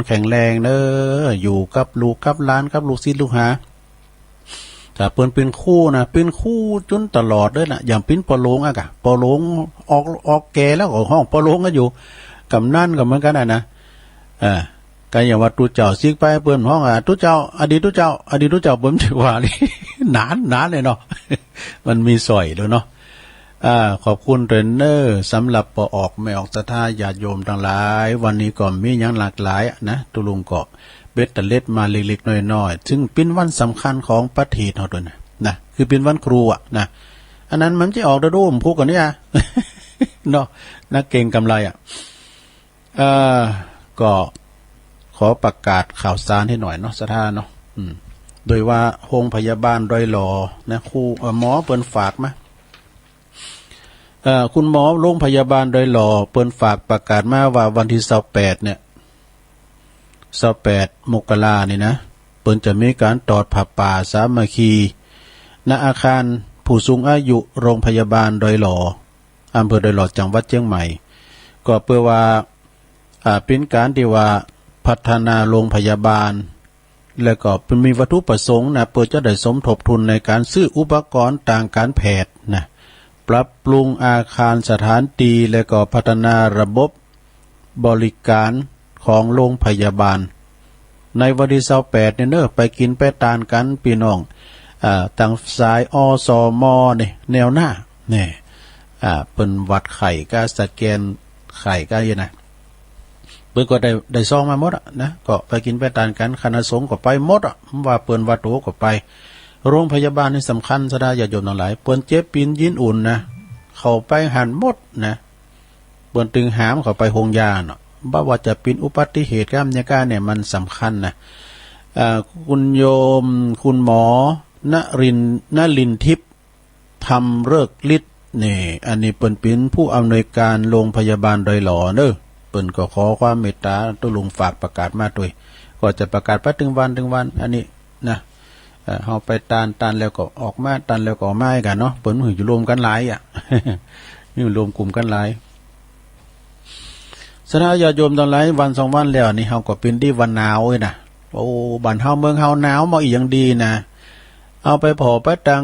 แข็งแรงเนออยู่กับลูกกับหลานกับลูกศิษย์ลูกหาถ้าเปิ้นเป็นคู่นะเป็นคู่จนตลอดเลยนะอย่างปิ้นปอโลงอะกะปอโลงออกแก่แล้วก็ห้องปอโลงก็อยู่กับนั่นกับเหมือนกันนะการอย่างว่าตู้เจ้าซิกไปเปิ้นห้องตู้เจ้าอดีตตู้เจ้าเปิ้นถือว่านี่ หนานเลยเนาะ มันมีสอยด้วยเนาะขอบคุณเทรนเนอร์สำหรับปอออกไม่ออกศรัทธาญาติโยมทั้งหลายวันนี้ก็มีอย่างหลากหลายนะตุลุงก็เบ็ดตะเล็ดมาเล็กๆน้อยๆซึ่งเป็นวันสำคัญของประเทศเราด้วยนะคือเป็นวันครูนะอันนั้นมันจะออกดมพูดกันเนี่ยเนาะนักเก่งกำไรก็ขอประกาศข่าวสารให้หน่อยเนาะศรัทธาเนาะโดยว่าโรงพยาบาลดอยหลอนะครูหมอเปิ้นฝากมาคุณหมอโรงพยาบาลดอยหล่อเปิ้นฝากประกาศมาว่าวันที่28เนี่ย28มกรานี่นะเปิ้นจะมีการตอดผ้าป่าสามัคคีณอาคารผู้สูงอายุโรงพยาบาลดอยหล่ออำเภอดอยหล่อจังหวัดเชียงใหม่ก็เพื่อว่าเป็นการที่ว่าพัฒนาโรงพยาบาลแล้วก็เป็นมีวัตถุประสงค์นะเพื่อจะได้สมทบทุนในการซื้ออุปกรณ์ทางการแพทย์นะปรับปรุงอาคารสถานที่และก็พัฒนาระบบบริการของโรงพยาบาลในวันที่28เนี่ยเนอะไปกินไปทานกันพี่น้องทางสายอสมเนี่ยแนวหน้าเนี่ยเป็นวัดไข่ก็สแกนไข่ก็ยังไงเปิ้นก็ได้ซองมาหมดนะก็ไปกินไปทานกันคณะสงฆ์ก็ไปหมดว่าเปิ้นวัดโตก็ไปโรงพยาบาลนี่สำคัญซะได้ญาติโยมทั้งหลายเปิ้นเจ็บปีนยินอุ่นนะเข้าไปหันหมดนะเปิ้นตึงหามเข้าไปโรงยาเนาะบ่ว่าจะเป็นอุบัติเหตุกรรมเนี่ยมันสำคัญนะคุณโยมคุณหมอนลินทิพย์ทำเลิกฤทธิ์นี่อันนี้เปิ้นเป็นผู้อำนวยการโรงพยาบาลดอยหล่อเด้อเปิ้นก็ขอความเมตตาตุลุงฝากประกาศมาด้วยก็จะประกาศไปถึงวันอันนี้นะเฮาไปตานแล้วก็ออกมาตานแล้วก็ออกมากันเนาะเปิ้นอยู่รวมกันหลายนี่รวมกลุ่มกันหลายสถาญาติโยมทั้งหลายวัน2วันแล้วนี่เฮาก็เป็นที่วันหนาวเว้ยนะโอ้บ้านเฮาเมืองเฮาหนาวมาอีกอย่างดีนะเอาไปพอไปตัง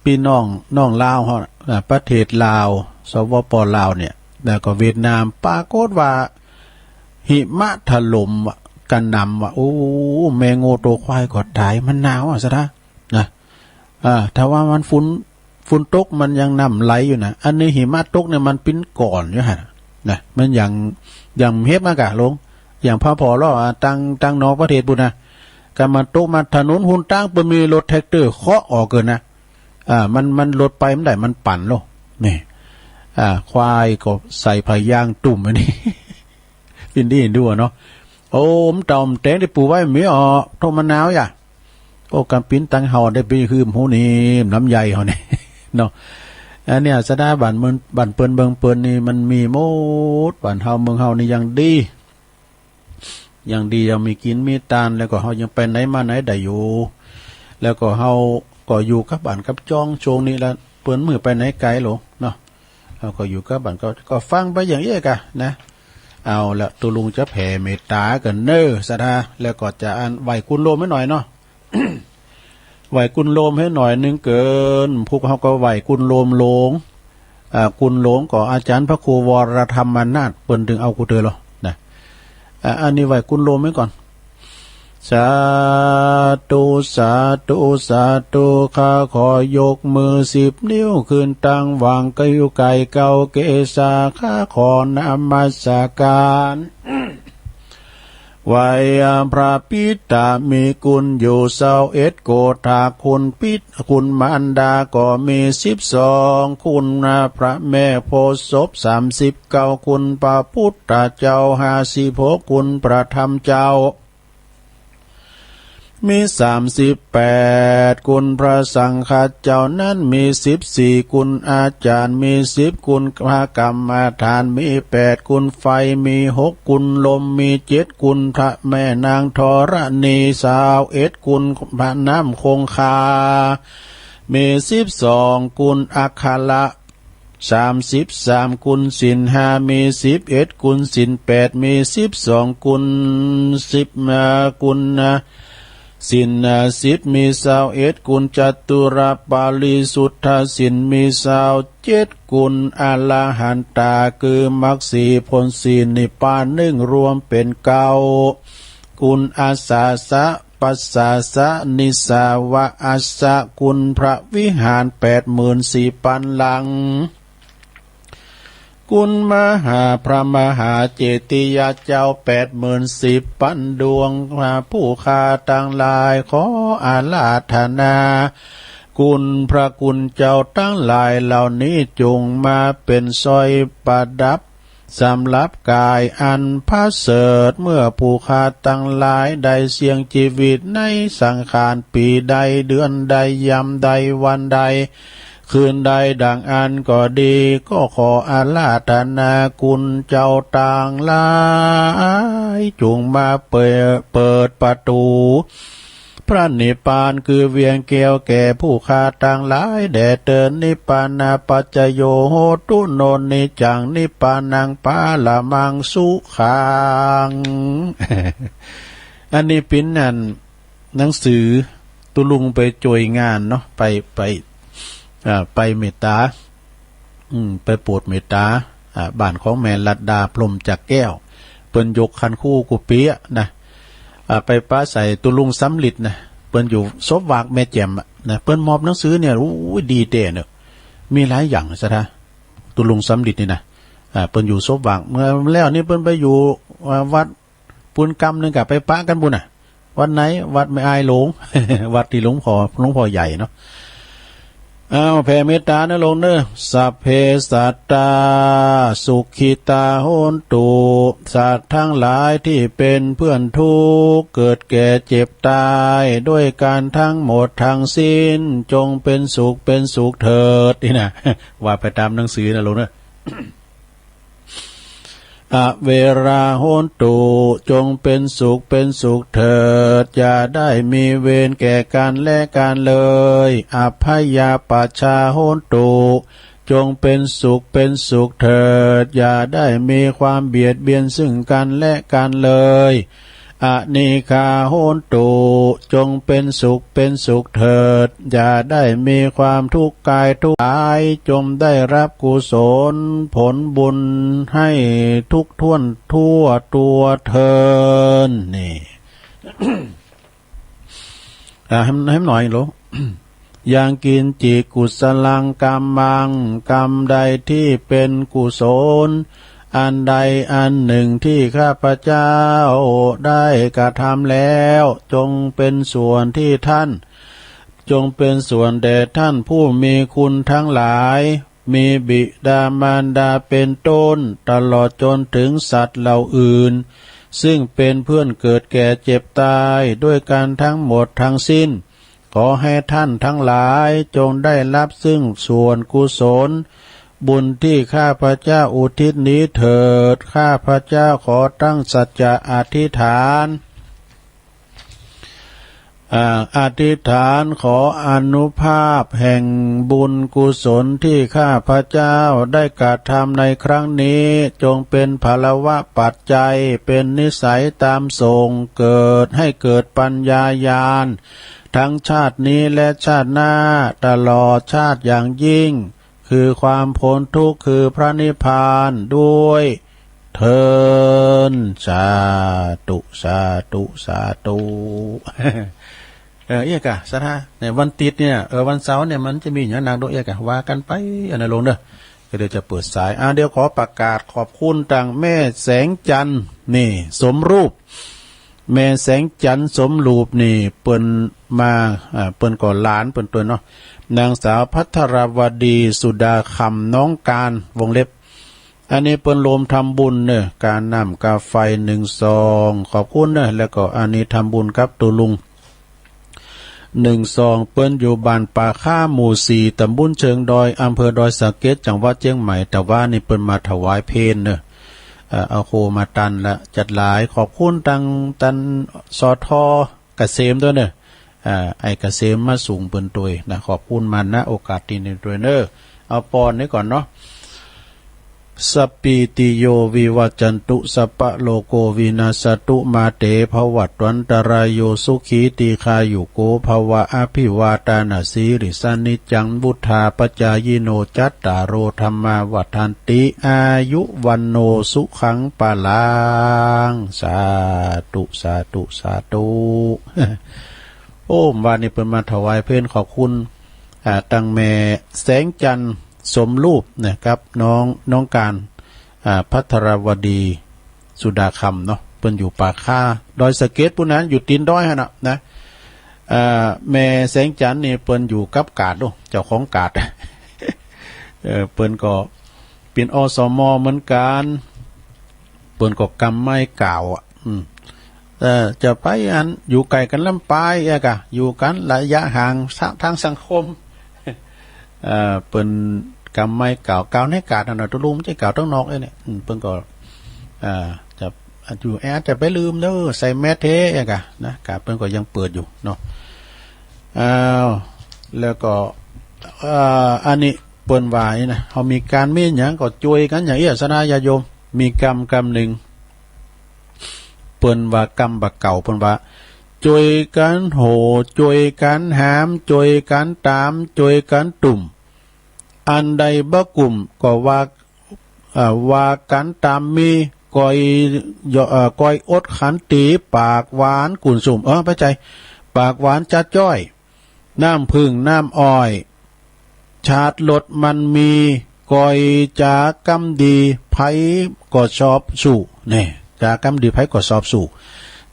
พี่น้องลาวเฮาประเทศลาวสปปลาวเนี่ยแล้วก็เวียดนามปรากฏว่าหิมะถล่มกันนำโอ้แมงโง่ตัวควายก็ตายมันหนาวซะนะถ้าว่ามันฝุ่นตกมันยังนำไหลอยู่นะอันนี้หิมะตกเนี่ยมันปิ้นก่อนอยู่ฮะนะมันอย่างเฮ็ดมากะลงอย่างพระพอล้อตั้งนอกประเทศบุญนะการมันตกมาถนนหุ่นตั้งเปิ้นมีรถแท็กเตอร์เคาะออกเกินนะมันรถไปมันได้มันปั่นโลนี่ควายก็ใส่พายางตุ่มอันนี้ ปินดีดูเนาะโอ้มตอมแตงได้ปลูกไว้มีโทมะนาวอย่าโอ้กำปิ้นตังเฮาได้ไปคืมหูนี่น้ำใหญ่เฮานี่ เนาะอันเนี้ยสะดาบ้านเปิ้นเบิงเปิ้นนี่มันมีหมดบ้านเฮาเมืองเฮานี่ยังดียังมีกินมีตานแล้วก็เฮายังไปไหนมาไหนได้อยู่แล้วก็เฮาก็อยู่กับบ้านกับจ้องช่วงนี้แล้วเปิ้นมือไปไหนไกลหรอเนาะเฮาก็อยู่กับบ้านก็ฟังไปอย่างนี้กะนะเอาละตุลุงจะแผ่เมตตากันเนอสะดาแล้วก็จะไหวคุณโลมให้หน่อยเนาะ ไหวคุณโลมให้หน่อยนึงเกินพวกเขาก็ไหวคุณโลมหลงคุณหลงก็อาจารย์พระครูวรธรรมนาถเปิ้นถึงเอากูเตอหรอนะอันนี้ไหวคุณโลมไว้ก่อนสาธุสาธุสาธุข้าขอยกมือ10 นิ้วขึ้นตั้งวางกิ้วไก่เก่าเกษาข้าขอนมัสการไว้พระปิตามีคุณอยู่21 โกฏาคุณปิตคุณมารดาก็มี12คุณพระแม่โพธิ์ศพ39คุณพระพุทธเจ้า56คุณพระธรรมเจ้ามี38คุณพระสังฆเจ้านั้นมี14คุณอาจารย์มี10คุณพระกรรมฐานมี8คุณไฟมี6คุณลมมี7คุณพระแม่นางธรณี21คุณพระน้ำคงคามี12คุณอัคระ 33กุลศีล5มี11กุลศีล8มี12กุล10กุลศีล10มี21กุลจัตุรปาริสุทธศีลมี27กุลอรหันตาคือมรรคสี่ผลสี่นิพพาน1รวมเป็น9กุลอาสาสะปัสสาสะนิสาวะอาสะกุลพระวิหาร84,000 หลังกุลมหาพระมหาเจติยาเจ้า84,000 ดวงผู้ข้าตั้งหลายขออาราธนากุลพระกุลเจ้าตั้งหลายเหล่านี้จงมาเป็นสร้อยประดับสำหรับกายอันพระเสริฐเมื่อผู้ข้าตั้งหลายได้เสี่ยงชีวิตในสังขารปีใดเดือนใดยามใดวันใดคืนใดดังอันก็ดีก็ขออาราธนาคุณเจ้าต่างหลายจงมาเปิดประตูพระนิพพานคือเวียงแก้วแก่ผู้ข้าต่างหลายแด่เตินนิพพานาปัจจโยโหตุโนนิจังนิพพานังปาละมังสุขัง อันนี้เป็นนั่นหนังสือตุลุงไปจอยงานเนาะไปเมตตาไปโปรดเมตตาบ้านของแม่ลัดดาพรหมจากแก้วเปิ้นยกคันคู่กุเปียนะไปป้าใส่ตุลุงสำลิดนะเปิ้นอยู่ซบวากแม่แจ่มนะเปิ้นมอบหนังสือเนี่ยดีเด่เนี่ยมีหลายอย่างซะท่าตุลุงสำลิดนี่นะเปิ้นอยู่ซบวากเมื่อแล้วนี่เปิ้นไปอยู่วัดปุณกรรมนึงกับไปป้ากันบุญวัดไหนวัดไม่อายหลง วัดที่หลวงพ่อใหญ่เนาะแผ่เมตตานะลงเนอะสัพเพสัตตาสุขิตาโหนตุสัตว์ทั้งหลายที่เป็นเพื่อนทุกข์เกิดแก่เจ็บตายด้วยการทั้งหมดทั้งสิ้นจงเป็นสุขเถิดนี่นะว่าไปตามหนังสือนะลงเนอะ อเวราโหนตุจงเป็นสุขเถิดอย่าได้มีเวรแก่กันและกันเลยอภัยยาปัชชาโหนตุจงเป็นสุขเถิดอย่าได้มีความเบียดเบียนซึ่งกันและกันเลยอนิคาโหนตุจงเป็นสุขเถิดอย่าได้มีความทุกข์กายทุกข์ใจจงได้รับกุศลผลบุญให้ทุกท่วนทั่วตัวเทินนี่ ให้หน่อยหรอ อย่างกินจิกุศลังกรรมังกรรมใดที่เป็นกุศลอันใดอันหนึ่งที่ข้าพเจ้าได้กระทำแล้วจงเป็นส่วนที่ท่านจงเป็นส่วนแด่ท่านผู้มีคุณทั้งหลายมีบิดามารดาเป็นต้นตลอดจนถึงสัตว์เหล่าอื่นซึ่งเป็นเพื่อนเกิดแก่เจ็บตายด้วยกันทั้งหมดทั้งสิ้นขอให้ท่านทั้งหลายจงได้รับซึ่งส่วนกุศลบุญที่ข้าพเจ้าอุทิศนี้เถิดข้าพเจ้าขอตั้งสัจจะอธิษฐานอธิษฐานขออนุภาพแห่งบุญกุศลที่ข้าพเจ้าได้กระทำในครั้งนี้จงเป็นภลวะปัจจัยเป็นนิสัยตามส่งเกิดให้เกิดปัญญาญาณทั้งชาตินี้และชาติหน้าตลอดชาติอย่างยิ่งคือความพ้นทุกข์คือพระนิพพานด้วยเทินสาธุเอียกะสะท่าในวันติดเนี่ยวันเสาร์เนี่ยมันจะมีอย่างนางโดเอียกะว่ากันไปอันนั้นลงเด้อเดี๋ยวจะเปิดสายเดี๋ยวขอประกาศขอบคุณทางแม่แสงจันทร์นี่สมรูปแม่แสงจันทร์สมรูปนี่เปิ้นมาเปิ้นก่อหลานเปิ้นตัวเนาะนางสาวพัทรวดีสุดาคำน้องการวงเล็บอันนี้เปิ้นรวมทำบุญเนี่ยการนำกาไฟ1 ซองขอบคุณเนี่ยแล้วก็อันนี้ทำบุญกับตุลุง1 ซองเปิ้นอยู่บ้านป่าข้าหมู่4ตำบลเชิงดอยอำเภอดอยสะเก็ดจังหวัดเชียงใหม่แต่ว่านี่เปิ้นมาถวายเพลเนี่ยเอาโคมาตันละจัดหลายขอบคุณตันสอทอเกษมด้วยเนี่ยไอ้เกษมมาสูงเปิ้นตัวนะขอบคุณมันนะโอกาสนี้ด้วยเนอ เอาปอนนี้ก่อนเนาะสปีติโยวิวัจจันตุสัพพะโลโกวินาสตุมาเตภวัตวันตรายโยสุขีติคายุโกภวะอภิวาตานาสีริสานิจังบุทธาปจายโนจัตตารโอธรรมาวัฏันติอายุวันโนสุขังปะลังสาธุสาธุสาธุ โอ้วันนี้เป็นมาถวายเพลงขอบคุณตังแม่แสงจันทร์สมรูปนะครับน้องการพัทรวดีสุดาคำเนาะเปิ้นอยู่ป่าค่าดอยสะเก็ดผู้นั้นอยู่ตีนด้อยฮะนะแม่แสงจันทร์นี่เปิ้นอยู่กับกาดเจ้าของกาด เปิ้นก็เป็นอสมเหมือนกันเปิ้นก็กำไม้ก่าวจะไปอันอยู่ไกลกันลำปายกะอยู่กันระยะห่างทางสังคมเปิ้นกำไม้เก่าในกาดน่ะตัวลุงไม่ใช่เก่าต้องนอกเนี่ยเปิ้นก็จะอยู่จะไปลืมเด้อใส่แมสเทกะนะกาดเปิ้นก็ยังเปิดอยู่เนาะแล้วก็อันนี้เปิ้นว่านี่นะเฮามีการมีหยังก็ช่วยกันอย่างสนายาโยมมีกรรมหนึ่งเปิ้นว่ากรรมบักเก่าเปิ้นว่าช่วยกันโหช่วยกันหามช่วยกันตามช่วยกันตุ่มอันใดบ่กลุ่มก็ว่ากันตามมีก้อยอดขันตีปากหวานกุ่นสุ่มไปใจปากหวานจัดจ้อยน้ำพึ่งน้ำอ้อยชาดลดมันมีก้อยจากำดีไผก็ชอบสู่เนี่ยจากำดีไผก็ชอบสู่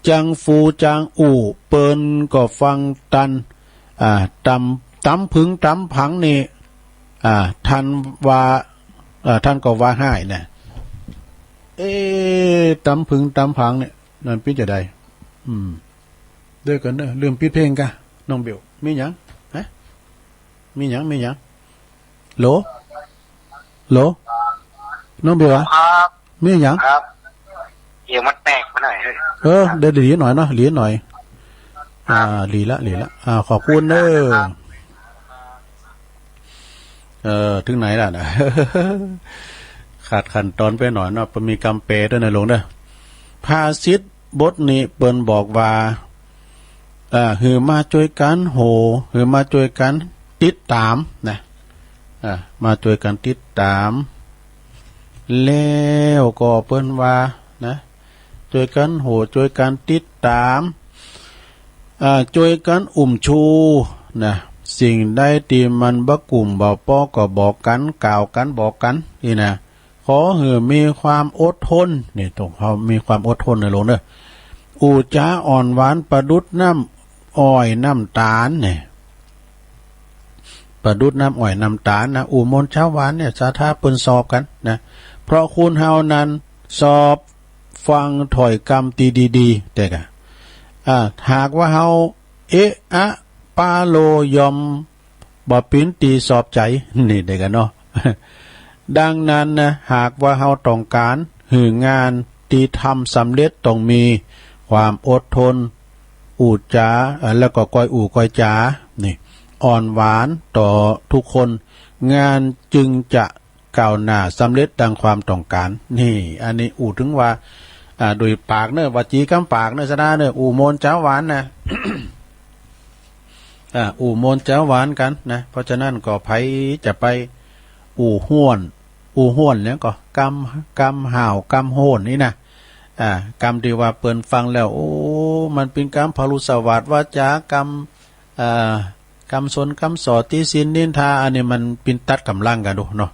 จังฟูจังอู่เปิ้นก็ฟังตันตำพึ่งตำผังนี่ท่านว่าท่านก็ว่าให้เนี่ยตำพึงตำผังเนี่ยนั่นพี่จะได้ด้วยกันเนอะลืมพี่เพลงกะน้องเบลมีหยังฮะมีหยังโหลน้องเบลอะมีหยังครับเดี๋ยวมันแตกมาหน่อยเดี๋ยวหลีหน่อยเนาะหลีหน่อยหลีละขอบคุณเด้อถึงไหนล่ะนะ ขาดขั้นตอนไปหน่อยเนาะมีกำเปด้วยนะหลวงเด้อภาษิตบทนี้เปิ้นบอกว่าหือมาช่วยกันโหหือมาช่วยกันติดตามนะมาช่วยกันติดตามแล้วก็เปิ้นว่านะช่วยกันโหช่วยกันติดตามช่วยกันชูนะสิ่งใดที่มันบ่กลุ่มบ่ป้อก็บอกกันกล่าวกันบอกกันนี่นะขอให้มีความอดทนนี่ตรงเขามีความอดทนนะลงเด้ออูจาอ่อนหวานประดุดน้ำอ้อยน้ำตาลเนี่ยประดุดน้ำอ้อยน้ำตาลนะอูมนเช้าหวานเนี่ยสาธาเปิ้นสอบกันนะเพราะคุณเฮานั้นสอบฟังถอยกรรมตีดีๆแต่กะหากว่าเฮาปาโลยอมบ่ปิ้นตีสอบใจนี่ได้กันเนาะ ดังนั้นนะหากว่าเฮาต้องการหืองานที่ทำสำเร็จต้องมีความอดทนอูดจาแล้วก็ก้อยอู่ก้อยจานี่อ่อนหวานต่อทุกคนงานจึงจะก้าวหน้าสำเร็จดังความต้องการนี่อันนี้อู่ถึงว่าโดยปากเนอะวจีกำปากเนอะสนาเนอะอู่โมนเจ้าหวานนะ อู่โมนเจ้าหวานกันนะเพราะฉะนั้นก็ไผจะไปอู่ห้วนเนี่ยก็กำห่าวกำโหนนี่นะกรรมที่ว่าเปิ้นฟังแล้วโอ้มันเป็นกรรมพลุสวัสดิ์วาจากรรมกรรมสนกรรมสอดที่สินนินทาอันนี้มันเป็นตัดกำลังกันดูเนาะ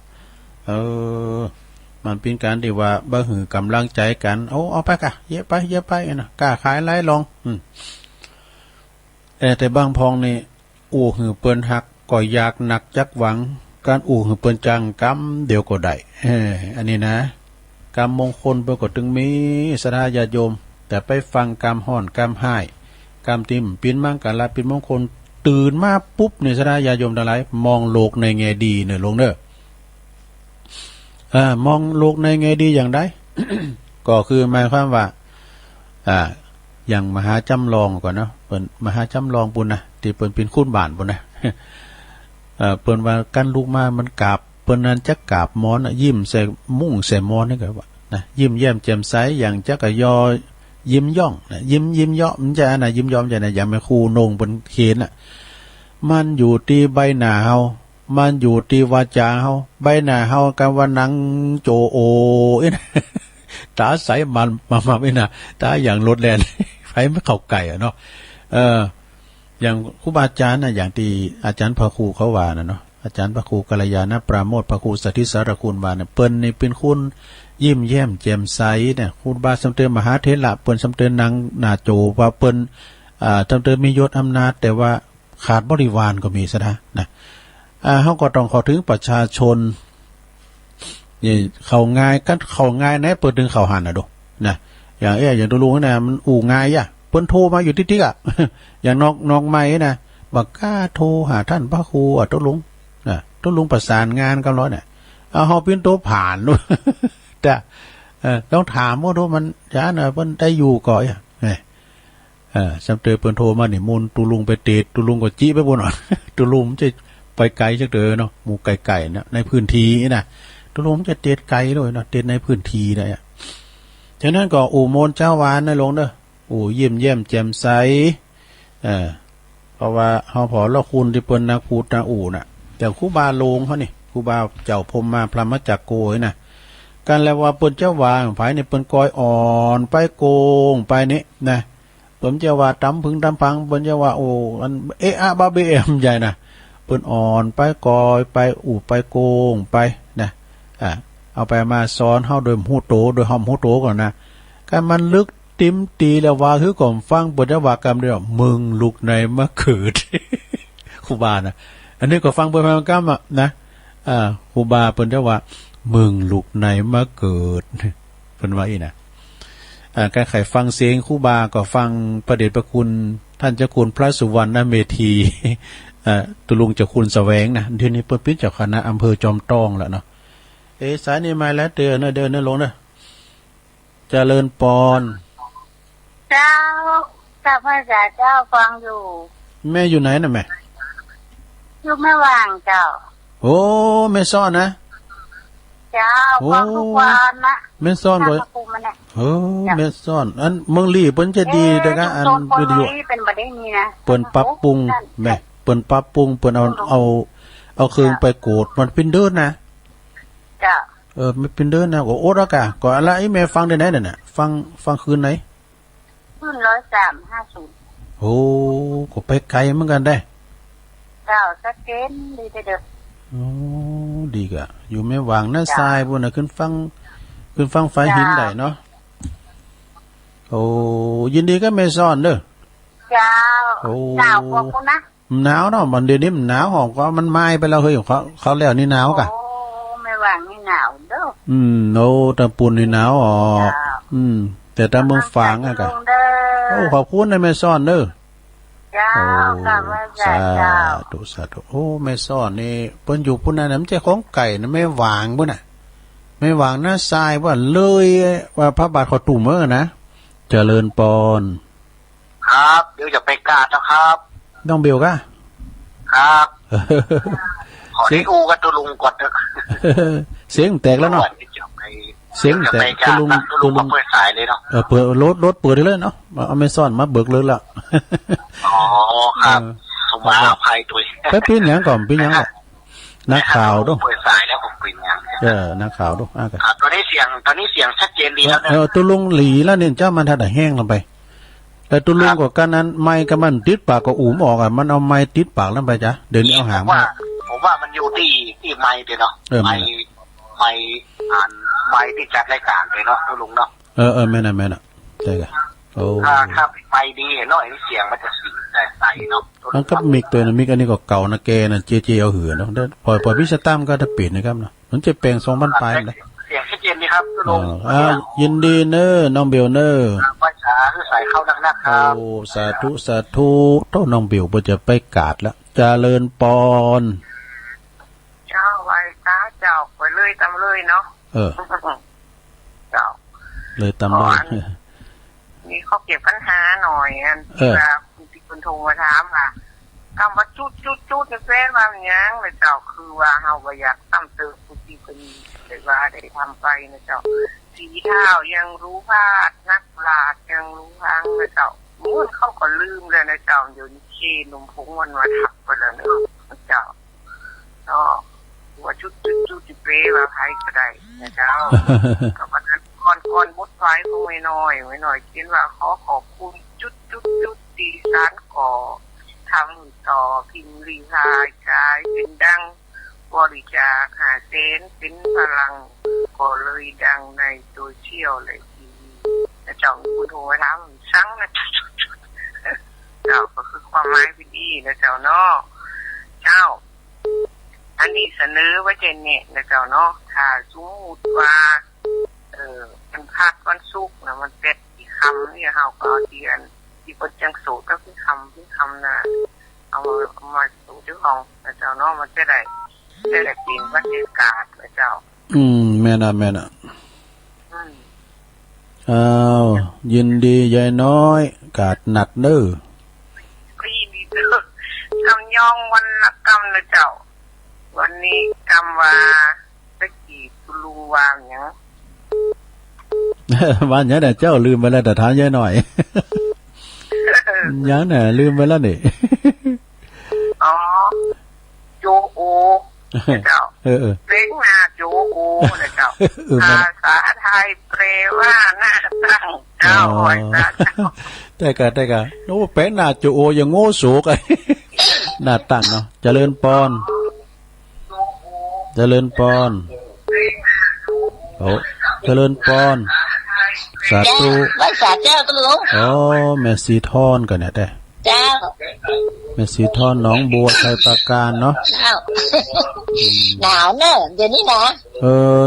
มันเป็นการที่ว่าบ่หือกำลังใจกันเอาไปกะเยอะไปนะกล้าขายไล่ลองแต่บางพองนี่อู่หือเปิ้นหักก็อยากหนักจักหวังการอู่หือเปิ้นจังกรรมเดี๋ยวก็ได้อันนี้นะกรรมมงคลเปิ้นก็ถึงมีสราญาโยมแต่ไปฟังกรรมห่อนกรรมให้กรรมติมปินมั่งกันละปินมงคลตื่นมาปุ๊บในสราญาโยมทั้งหลายมองโลกในแง่ดีเนี่ยลงเด้อมองโลกในแง่ดีอย่างไร ก็คือหมายความว่าอย่างมหาจำลองก่อนเนาะเปิ้นมหาจำลองปุ่นนะที่เปิ้นเป็นคุณบ้านปุ่นนะเปิ้นว่ากันลูกมามันกราบ เปิ้นนั้นจักกราบหมอนยิ้มใส่มุ่งใส่หมอนนี่ก็ว่านะยิ้มแย้มแจ่มใสอย่างจักกะยอยิ้มย่องนะยิ้มย่อมจะนะยิ้มย่อมจะนะอย่างแม่ครูนงบนเขนน่ะมันอยู่ที่ใบหน้าเฮามันอยู่ที่วาจาเฮาใบหน้าเฮากันว่านังโจโอตาใสมันมาไม่น่ะตาอย่างรถแล่นไฟไม่เข้าไก่อ่ะเนาะอย่างครูบาอาจารย์น่ะอย่างที่อาจารย์พระครูเขาว่าน่ะเนาะอาจารย์พระครูกัลยาณปราโมทย์พระครูสถิสารคุณว่าเนี่ยเปิ้นนี่เป็นคุณยิ้มแย้มแจ่มใสเนี่ยครูบาสมเด็จมหาเถระเปิ้นสมเด็จนางนาโจว่าเปิ้นสมเด็จมียศอำนาจแต่ว่าขาดบริวารก็มีซะนะเฮาก็ต้องเข้าถึงประชาชนนี่เข้าง่ายกันเข้าง่ายแน่เปิ้นถึงเข้าหันน่ะโดนะอย่างตัวลุงน่ะมันอู่ง่ายอ่ะเปิ้นโทรมาอยู่ติ๊กๆอ่ะ อย่างนอกใหม่นะบ่กล้าโทรหาท่านพระครูตัวลุงตัวลุงประสานงานกันแล้วเนี่ยเอาเฮาเป็นตัวผ่านนู่น แต่ต้องถามว่ามันจ้าน่ะเพิ่นได้อยู่ก่ออ่ะสำเตอเปิ้นโทรมานี่มูลตุลุงไปเตดตุลุงก็จี้ไปบ่น่ะ ตุลุงจะไปไกลจักเด้อเนาะหมู่ไกลๆเนี่ยในพื้นที่น่ะตุลุงจะเตดไกลด้วยเนาะเตดในพื้นที่ได้อ่ะฉะนั้นก็อู่โมนเจ้าวานนะลงเด้ออู่ยิ้มแย้มแจ่มใสเพราะว่าเฮาพอละคุณที่เปิ้นนักพูดนะอู่น่ะแต่ครูบาโลงเขานี่ครูบาเจ้าพรหมมาพรหมจักโกยน่ะกันแล้วว่าเปิ้นเจ้าวาไผนี่เปิ้นก้อยอ่อนไปโกงไปนี่นะเปิ้นเจ้าว่าตำพึงตำพังเปิ้นเจ้าว่าโอ้อันอะบาเบมใหญ่น่ะเปิ้นอ่อนไปกอยไปอู่ไปโกงไปนะเอาไปมาสอนเฮาโดยหูโตโดยหอมหูโตก่อนนะกันมันลึกติมตีแล้วว่าคือก่อมฟังเปิ้นจะว่ากรรมเดียวมึงลุกในมะเขือ ครูบานะอันนี้ก็ฟังเปิ้นมากรรมอ่ะนะครูบาเปิ้นจะว่ามึงลุกในมะเกิดเพิ่นว่าอีน่ะการไขฟังเสียงครูบาก็ฟังพระเดชพระคุณท่านเจ้าคุณพระสุวรรณเมธีตุลุงเจ้าคุณแสวงนะทีนี้เปิ้นเป็นเจ้าคณะอำเภอจอมทองแล้วเนาะสายนี้มาแล้วเดินลงนะเจริญปอนเจ้าพระเจ้าฟังอยู่แม่อยู่ไหนน่ะแม่อยู่ไม่ว่างเจ้าโอ้แม่ซ่อนนะเจ้าฟังทุกวันนะแม่ซ่อนบ่แม่ซ่อนอันเมืองลี่เปิ้นจะดีเด้ออันวิดีโอเป็นบ่ได้นี่นะเปิ้นปรับปรุงแม่เปิ้นปรับปรุงเปิ้นเอาเครื่องไปโกดมันเป็นเดินนะจ้าไม่เป็นเดินนะก็โอดแล้วกะก็อะไรแม่ฟังได้ไหนน่ะฟังคืนไหนคืน10350โอ้ก็ไปไกลเหมือนกันได้เจ้าสะเกนดีเด้อโอ้ดีกะอยู่แม่วางหน้าทรายพุ่นน่ะขึ้นฟังไฟหินได้เนาะโอ้ยินดีก็แม่ซ่อนเด้อเจ้าหนาวกว่าพุ่นนะหนาวเนาะมันเดี๋ยวนี้มันหนาวหอมก็มันไหม้ไปแล้วเฮ้ยเขาแล้วนี่หนาวกะไม่ว่างนี่หนาวเด้อโนตะปุ่นนี่หนาวอ๋อแต่ตะเมืองฝางอ่ะกะโอ้ขอบคุณนะแม่ซ่อนเด้อจ้าสาธุโอ้แม่ซ่อนนี่เพิ่นอยู่พุ่นน่ะมันใจของไก่นะแม่วางพุ่นน่ะแม่วางหน้าทรายว่าเลยว่าพระบาทเขาตุ่มนะเจริญปอนครับเดี๋ยวจะไปกราบนะครับน้องเบลกะครับขอให้อูกับตุลุงก่อนเถอะเสียงแตกแล้วเนาะเสียงแตกตุลุงเปิดสายเลยเนาะเปิดรถเปิดได้เลยเนาะเอาไม่ซ่อนมาเบิกเลยละอ๋อครับสมมาภัยตัวไปปิ้นหยังก่อนปิ้นหยังนักข่าวด้วยเปิดสายแล้วผมปิ้นหยังนักข่าวด้วยตอนนี้เสียงชัดเจนดีแล้วเนี่ยตุลุงหลีแล้วเนี่ยเจ้ามันถ้าได้แห้งลงไปแต่ตุลุงก็กันนั้นไม้ก็มันติดปากก็อู๋มออกอ่ะมันเอาไม้ติดปากแล้วไปจ้ะเดี๋ยวนี้เอาหางมาผมว่ามันอยู่ที่ไม้เนาะไม้ที่จัดรายการเลยเนาะตุลุงเนาะแม่น่ะใช่กันโอ้ถ้าไม้ดีเนาะไอ้เสียงมันจะสิงใสเนาะมันก็มิกตัวนะมิกอันนี้ก็เก่านะแกน่ะเจเอาเหือเนาะปล่อยพิชตั้มก็จะปิดนะครับเนาะมันจะแปลง2,000 ปลายเลยเสียงชัดเจนดีครับตุลุงยินดีเนอน้องเบลเนอภาษาคือใส่เข้านักๆครับโอ้สาธุโตน้องเบลบ่จะไปกาดแล้วเจริญปอนเจ้าไว้ตาเจ้าไปเลยตำเลยเนาะเจ้าเลยตำเลยนี่เขาเก็บปัญหาหน่อยอันเวลาคุณโทรมาถามค่ะคำว่าจุดในเฟซว่าอย่างเลยเจ้าคือว่าเฮาบ่อยากตั้งตึก ที่เป็นได้ว่าได้ทำไปนะเจ้าสีเท้ายังรู้พาดนักปราชญ์ยังรู้พังนะเจ้าม้วนเขาก็ลืมเลยนะเจ้าเดี๋ยวนี้เชนมพงวันมาทักไปแล้วเนอะเจ้าเนาะหัวจุดเปรย์ว่าใครก็ได้นะเจ้ากับวันนั้นก่อนบดไฟคงไม่น้อยคิดว่าขอบคุณจุดตีสารก่อทำต่อพิมพ์รีพายกายเป็นดังบริจาคหาเซนเป็นพลังก็เลยดังในโซเชียลเลยทีนะเจ้าคุณโทรมาถามสั่งนะเจ้าก็คือความหมายพิธีนะเจ้าเนาะเจ้าอันนี้เสนอไว้เจนเนี่ยนะเจ้าเนาะถ้าสมมติว่ามันพักวันศุกร์นะมันเสร็จที่คำเนี่ยเฮาก็เอาเทียนที่ปจังสูตรก็คือคำนะเอามาสูตรที่ของนะเจ้าเนาะมันจะได้เป็นบรรยากาศนะเจ้าแม่น่ะอ้าวยินดียายน้อยกาดหนัดเด้อก็ยินดีเด้อทำย่องวันละกรรมนะเจ้าวันนี้กรรมว่าตะกี้ตุลุงวางอย่างวันนี้เนี่ยเจ้าลืมไปแล้วแต่ถามยายหน่อยยังเนี่ยลืมไปแล้วนี่อ๋อโจโอเจ้าเล้งนาโจโอนะเจ้าภาษาไทยแปลว่าหน้าตั้งเจ้าหอยตาเจ้าแต่กะโน้เป็นหน้าโจโอยังโง่สูกไอ้หน้าตั้งเนาะเจริญปอนโอ้เจริญปอนสาธุไว้สาเจ้าตุลุงอ๋อแม่สีทอนกันเนี่ยแต่เจ้าแม่สีทอนน้องบัวชัยปราการเนาะหนาวเนอะเดี๋ยวนี้นะ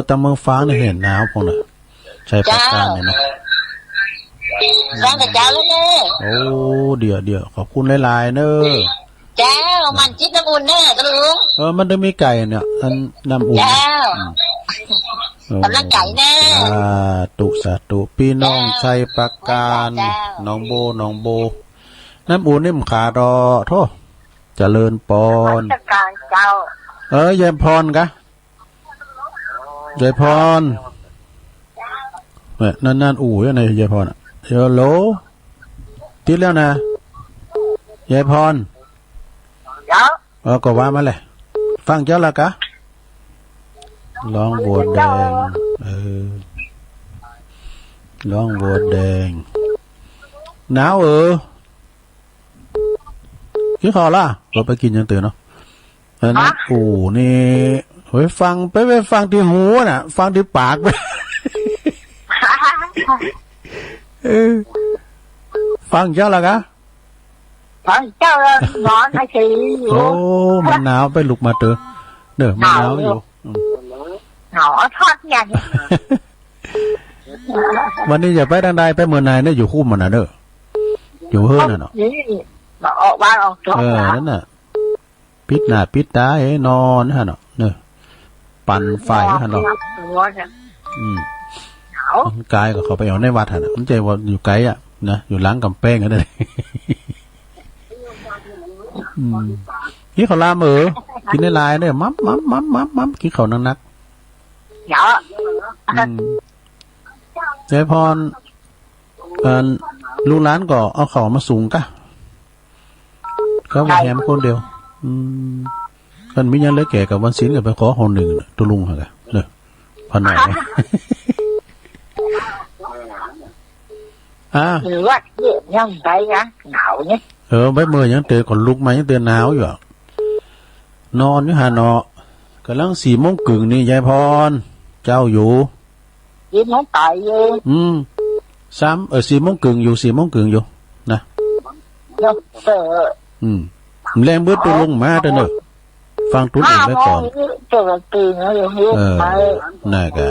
ตามเมืองฟ้าเนี่ยเห็นหนาวพงน่ะชัยปราการเนี่ยเนาะฟังแต่เจ้าแล้วเนอะโอ้เดี๋ยวขอบคุณหลายๆเนอะเจ้ามันจิตน้ำอุ่นเนอะตุลุงมันได้มีไก่เนี่ยอันน้ำอุ่นเจ้ากำลังไก่แน่สาธุพี่น้องชัยปราการน้องโบน้ำอุ่นนี่มขาดอโทษเจริญปอนการเจ้ายายพรกะยายพรเนี่ยนั่นอู่ยังไงยายพรโยโลติดแล้วนะยายพรก็ว่ามาเลยฟังเจ้าละกะร้องบัวแดงร้องบัวแดงหนาวกินข้าวล่ะเราไปกินยังตื่นเนาะนั่นโอ้นี่ไปฟังที่หูน่ะฟังที่ปากไปฟังเจ้าละกะฟังเจ้าละนอนให้ทีโอ้มันหนาวไปลุกมาเด้อมันหนาวอยู่หนาวทอดยังวันนี้อย่าไปดังใดไปเมืองไหนเนี่ยอยู่คู่มันนะเด้ออยู่เฮือนน่ะเนาะออกบ้านออกจอนั่นน่ะปิดหน้าปิดตาให้นอนฮะเนาะเนี่ยปั่นไฟฮะเนาะกายก็เขาไปเอาในวัดฮะมันใจว่าอยู่ไกลอ่ะนะอยู่หลังกำแพงกันเลยนี่เขาลามกินในลายเนี่ยมัมกินเขานักเยอะยายพรลูกหลานก็เอาเขามาสูงกะก็มาแฮมคนเดียวกันมิยังเล็กแก่กับวันศิลป์กับไปขอหนหนึ่งตุลุงเหรอเนี่ยพันหน่อยหรือว่ายังไงนะหนาวเนี่ยใบมือยังเตือนขนลุกมายังเตือนหนาวอยู่นอนอยู่หาเนาะกำลัง4 โมงกึ่งนี่ยายพรเจ้าอยู่ยินน้องตายเลย4 โมงกึ่งอยู่4 โมงกึ่งอยู่นะแรงเบิดตุลุงมาเด้อเนอะฟังตุ้นเองไว้ก่อนเจอตีนแล้วอย่างนี้น่ากะ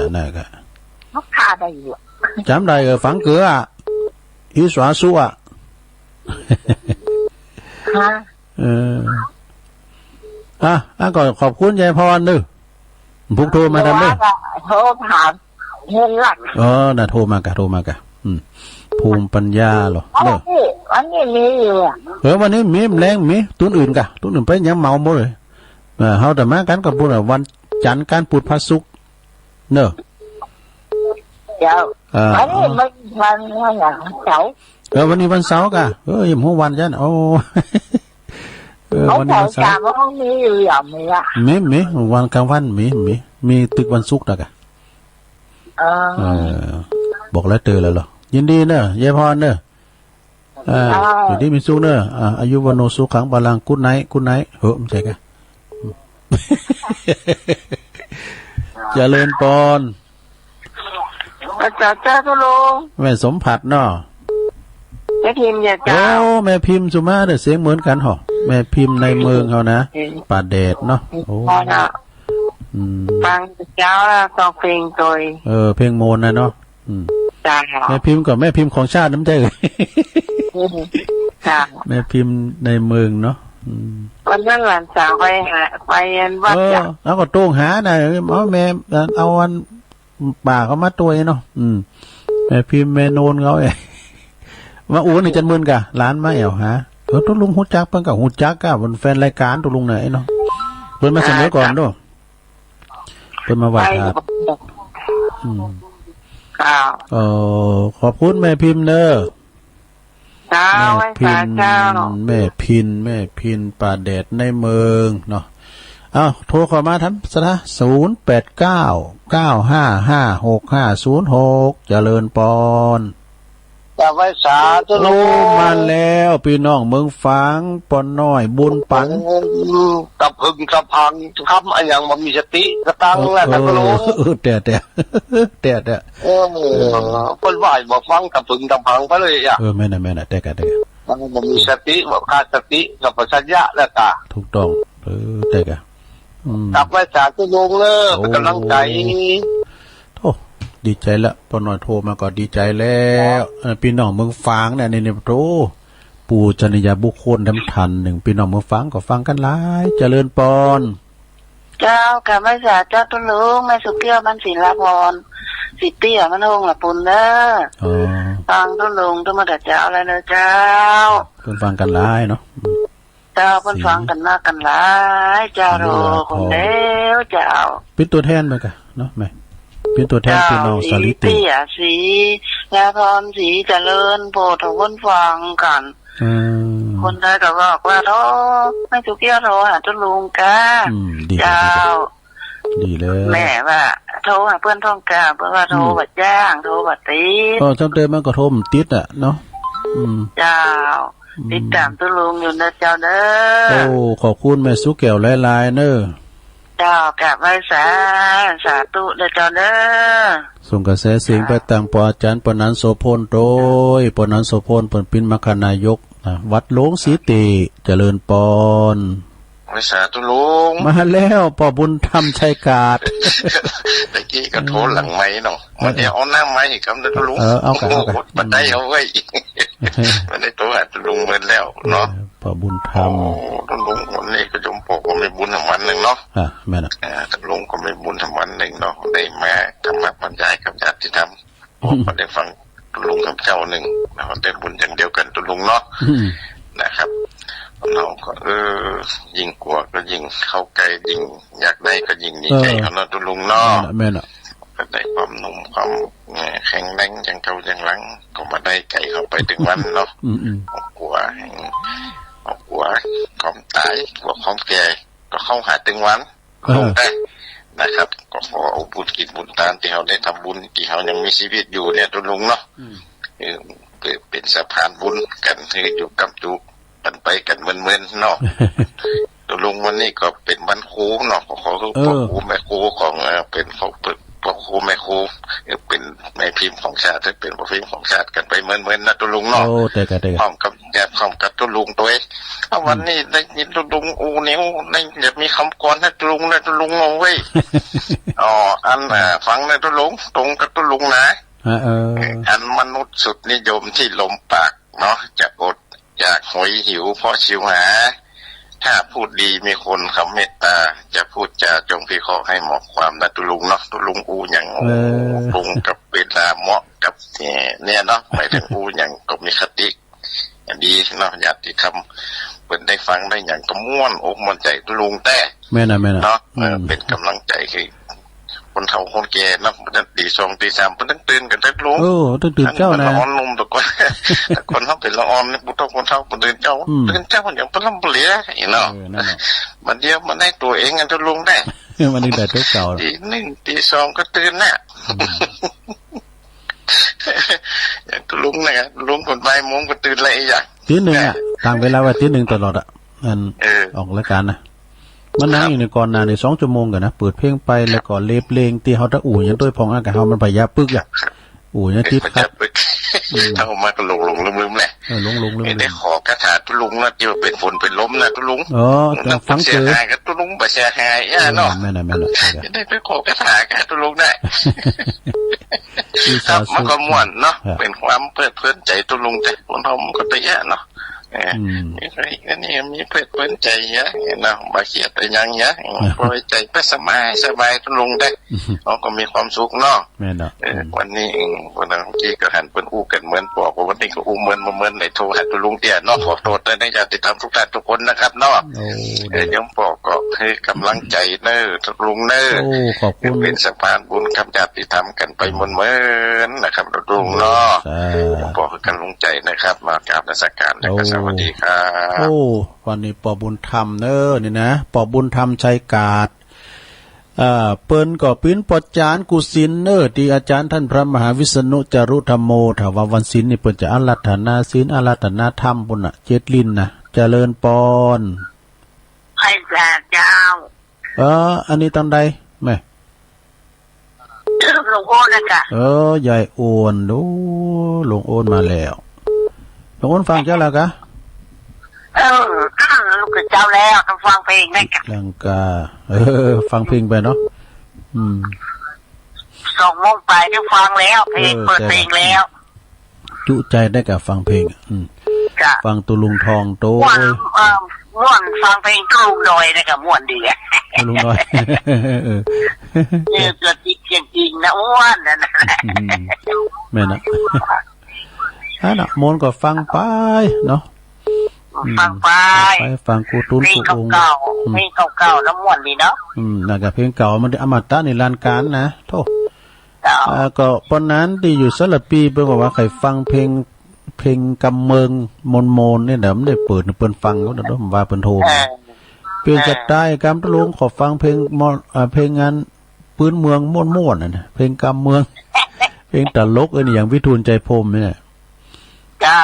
นักฆ่าได้อยู่จำได้ฝังเกลืออีสวาสู้ก่อนขอบคุณยายพรด้วยพุกโทรมาทำด้วยโทรถามเงินหลักน่ะโทรมากะภูมิปัญญาหรอวันนี้มีอยู่วันนี้มีแรงมีตุ้นอื่นกะตุ้นอื่นไปยังเมาหมดเลยเฮาแต่มากันกับพวกวัน จันทร์การปุดพระศุกร์เนอะ เจ้าวันนี้มันอย่างเสาร์ วันนี้วันเสาร์กะยังหัววันจันโอ้วันนี้วันเสาร์มันมีอยู่อย่างนี้อ่ะมีวันกลางวันมีตึกวันศุกร์นะกะบอกแล้วเตือนแล้วเหรอยินดีเนอะยายพรเนอะอยู่ดีมีสุขเนอะอายุวันโนสุขังบาลังกุ๊ดไนท์ไม่ใช่กะเจริญปอนจ้าตุลุงแม่สมผัสเนาะแม่พิมพ์อย่าจ้าแม่พิมพ์สุมาเด้อเสียงเหมือนกันหรอแม่พิมพ์ในเมืองเขานะป่าแดดเนาะโอ้ฟังเจ้าแล้วต้องเพลงตัวเพลงโมนนะเนาะจ้าแม่พิมพ์กับแม่พิมพ์ของชาติน้ำใจเลยแม่พิมพ์ในเมืองเนาะวันนั้นหลานสาวไปหาไปวัดจ้ะแล้วก็ต้งหาน่ะแม่เอาวันป่าเขามาตัวเนาะแม่พิมพ์แม่โนนเขามาอู้นี่จันเมือนกะร้านมาหาตุลุงหูจักเพิ่งกับหูจักกะบนแฟนรายการตุลุงไหนเนาะเพิ่นมาเสนอก่อนด้วยเพิ่นมาไหว้พระขอบคุณแม่พิมพ์เนอะแม่พินป่าแดดในเมืองเนาะโทรเข้ามาทันสนะ0899555656เจริญปอนจะไว้สาธุโลมาแล้วพี่น้องเมืองฟังปอนน้อยบุญปันกับพึงกับพังทำอะไรอย่างมันมีสติกระตังแหละท่านโลแต่คนไหวบอกฟังกับพึงกับพังไปเลยอ่ะแม่น่ะแต่มันมีสติบอกขาดสติกับปัญญาแล้วกะถูกต้องแต่กะกับไว้สาธุโลเลยเป็นกำลังใจโอ้ดีใจละปอน้อยโทรมาก็ดีใจแล้วพี่น้องเมืองฟังเนี่ยในโตปู่จนิยาบุคคลทำทันหนึ่งพี่น้องเมืองฟังก็ฟังกันหลายเจริญปอนเจ้ากับไม่สาเจ้าตุลุงแม่สุเกี้ยวมันศิลาพรสิเตี้ยมันหงละปุ่นเด้อฟังตุลุงตุมาแต่เจ้าอะไรเนอะเจ้าเพิ่นฟังกันหลายเนาะเจ้าเพิ่นฟังกันมากกันหลายเจ้าโรคนเดียวเจ้าเป็นตัวแทนไปกันเนาะแม่เป็นตัวแทนพี่น้องสาลิติสียาพรสีเจริญโปรดทุกคนฟังกันคนไทยก็บอกว่าโทไม่ถูกเกี่ยวโทหาตุลุงกาเจ้าดีเลยแม่ว่าโทหาเพื่อนท่องกาเพื่อว่าโทบัดย่างโทบัดตีจำเติมมันก็โทมติดอ่ะเนาะเจ้าติดตามตุลุงอยู่นะเจ้าเด้อขอบคุณแม่สุแก้วหลายๆเนอะเจ้ากลับไว้สาธุเด้อเจ้าเด้อส่งกระแสเสียงไปตามปอาจารย์ปนันโสพลโดยปนันโสพลเปิ่นปินมคณายกวัดหลวงศรีติเจริญปอนไว้สาธุลุงมาแล้วพ่อบุญธรรมชัยกาดตะกี้ก็โทรหลังไม้เนาะวันนี้เอาหน้าไม้อีกคำเด้อลุงเอากันบันไดเอาไว้มันได้ตัวตุลุงเหมือนแล้วเนาะพ่อบุญธรรมตุลุงวันนี้ก็จมปกก็ไม่บุญทั้งวันหนึ่งเนาะแม่น่ะตุลุงก็ไม่บุญทั้งวันหนึ่งเนาะได้มาทำมาบรรยายกับญาติธรรมก็ได้ฟังตุลุงกับเจ้าหนึ่งเราได้บุญอย่างเดียวกันตุลุงเนาะนะครับเราก็ยิ่งกลัวก็ยิ่งเข้าใกล้ยิ่งอยากได้ก็ยิ่งดีใจเขาเนาะตุลุงเนาะแม่น่ะก็ได้ความนุ่มความแข็งแรงอย่างเก่าอย่างหลังก็มาได้ไก่เข้าไปถึงวันเนาะกลัวความตายกลัวความแก่ก็เข้าหาถึงวันลงได้นะครับก็ขอเอาบุญกินบุญทานที่เราได้ทำบุญที่เรายังมีชีวิตอยู่เนี่ยตุลุงเนาะเป็นสะพานบุญกันที่อยู่กับจุกันไปกันเหมือนเนาะตุลุงวันนี้ก็เป็นวันครูเนาะขอคือพ่อครูแม่ครูของเป็นเขาพ่อครูแม่ครูเป็นแม่พิมพ์ของชาติเป็นพ่อพิมพ์ของชาติกันไปเหมือนนะตุลุงเนาะพร้อมกับแยบพร้อมกับตุลุงตัววันนี้ได้ยินตุลุงอูนิ้วได้จะมีคำกรให้ตุลุงนะตุลุงงงเว้ยอันฟังนะตุลุงตรงกับตุลุงนะอันมนุษย์สุดนิยมที่ลมปากเนาะจะอดอยากหอยหิวเพราะชิวหาถ้าพูดดีมีคนคำเมตตาจะพูดจาจงพิเคราะห์ให้เหมาะความนะตุลุงเนาะตุลุงอูอย่างตรงกับเวลาเหมาะกับเนี่ยเนาะหมายถึงอูอย่างก็มีคติดีเนาะญาติธรรม เปิ้นได้ฟังได้อย่างก็ม่วนอกม่วนใจตุลุงแต่ แม่น่ะเนาะเป็นกำลังใจคือคนเฒ่าคนแก่เนาะมันตี 2 ตี 3เพิ่นต้องตื่นกันได้ลุงตื่นเจ้านะละอ่อนนุ่มตะกอนคนเฮาเป็นละอ่อนนี่ผู้เฒ่าคนเฒ่าเพิ่นตื่นเจ้าอย่างเพิ่นลำเลียเนาะมันเดียวมันได้ตัวเองกันตุลุงได้มันนี่ได้ตัวเก่าตี 1 ตี 2ก็ตื่นน่ะอย่างตุลุงนะลุงคนบ่ายโมงก็ตื่นแล้วอีหยังตี 1อ่ะตั้งเวลาไว้ตี 1ตลอดอ่ะมันออกรายการนะมันนั่งอยู่ในก่อนหน้าใน2 ชั่วโมงกันนะเปิดเพลงไปแล้วก็เลเพลงที่เฮาตะอู่ยังด้วยพองอากาศเฮามันพยาปึกอ่ะอู่ยังคิดครับเฮามาก็หลงลืมๆแหละหลงลืมได้ขอกระถาตุลุงนะที่ว่าเป็นฝนเป็นลมนะตุลุงแต่ฟังเจอก็ตุลุงบ่เสียหายเนาะแม่นได้ไปขอกระถากับตุลุงได้ครับมันก็ม่วนเนาะเป็นความเพลิดเพลินใจตุลุงแต่คนเฮามันก็ตะยะเนาะนี่มีเพื่อนใจเยอะเนาะบาเขียดแต่ยังเยอะปล่อยใจไปสบายตุลุงได้เขาก็มีความสุขเนาะวันนี้วันนั้นกี้ก็หันเป็นอู้กันเหมือนบอกว่าวันนี้ก็อู้เหมือนในโทรหาตุลุงเตี้ยเนาะขอโทษในญาติธรรมทุกท่านทุกคนนะครับเนาะยังบอกก็ให้กำลังใจเนอตุลุงเนอขอบคุณเป็นสะพานบุญกับญาติธรรมกันไปเหมือนนะครับตุลุงเนาะบอกให้กำลังใจนะครับมากราบนมัสการนะครับสวัสดีครับวันนี้ปอบุญธรรมนี่นะปอบุญธรรมชัยกาดเปิ้นก็ปิ้นปอจานกุศินที่อาจารย์ท่านพระมหาวิษณุจารุธรรมโมถ้าว่าวันศีลนี่เปิ้นจะอาราธนาศีลอาราธนาธรรมพุ่นน่ะเจ็ดลิ้นน่ะเจริญปอนให้พระเจ้าอันนี้ตอนใดแม่หลวงโอนนะจ๊ะใหญ่โอนดูหลวงโอนมาแล้วหลวงโอนฟังเจ้าแล้วกะลูกเจ้าแล้วต้องฟังเพลงได้กันลังกาฟังเพลงไปเนาะ2 โมงไปได้ฟังแล้วเพลงเปิดเพลงแล้วจุใจได้กับฟังเพลงฟังตุลุงทองโตม่วนฟังเพลงตุลุงดอยนะกับม่วนดีตุลุงดอยเกิดจริงนะอ้วนนั่นแหละแม่นะนะมนก็ฟังไปเนาะฟังไปฟังกูตุนกูองเพลงเก่าแล้วม่วนดีเนาะน่ะก็เพลงเก่ามันอมตะในลานการนะโธ่ก็ปนนั้นที่อยู่สลับปีเพิ่นบอกว่าใครฟังเพลงกำเมืองมนเนี่ยเดี๋ยวมันได้เปิดเปิ้นฟังก็เดี๋ยวว่าเปิ้นโทรเปลี่ยนจากได้กำตะลุงขอฟังเพลงงานพื้นเมืองม่วนๆน่ะเพลงกำเมืองเพลงตลกนี่อย่างวิทูลใจพรมเนี่ยจ้า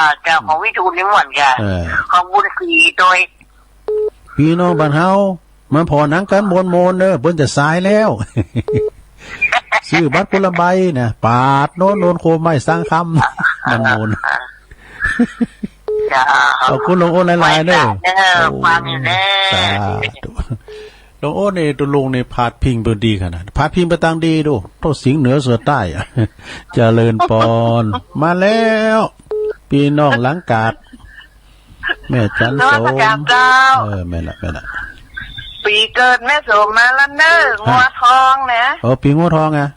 ของวิทูลนี่ม่วนจ้ะของบุญศรีโดยพี่น้องบ้านเฮามาพอหนังกันมนเด้อเพิ่นจะสายแล้วซื้อบัตรคนละใบนะปาดโน่นโคไม้สร้างคำมันโนนขอบคุณหลวงโอ้หลายๆเด้อฟังอยู่แน่หลวงโอ้นี่ตุลุงนี่พาดพิงเบิ่ดีขนาดพาดพิงไปทางดีดูโตสิงเหนือเสือใต้อ่ะเจริญปอนมาแล้วพี่น้องหลังกาดแม่จันโสแม่ละปีเกิดแม่โสมมาแล้วเน้องัวทองนะปีงัวทองอ่ะ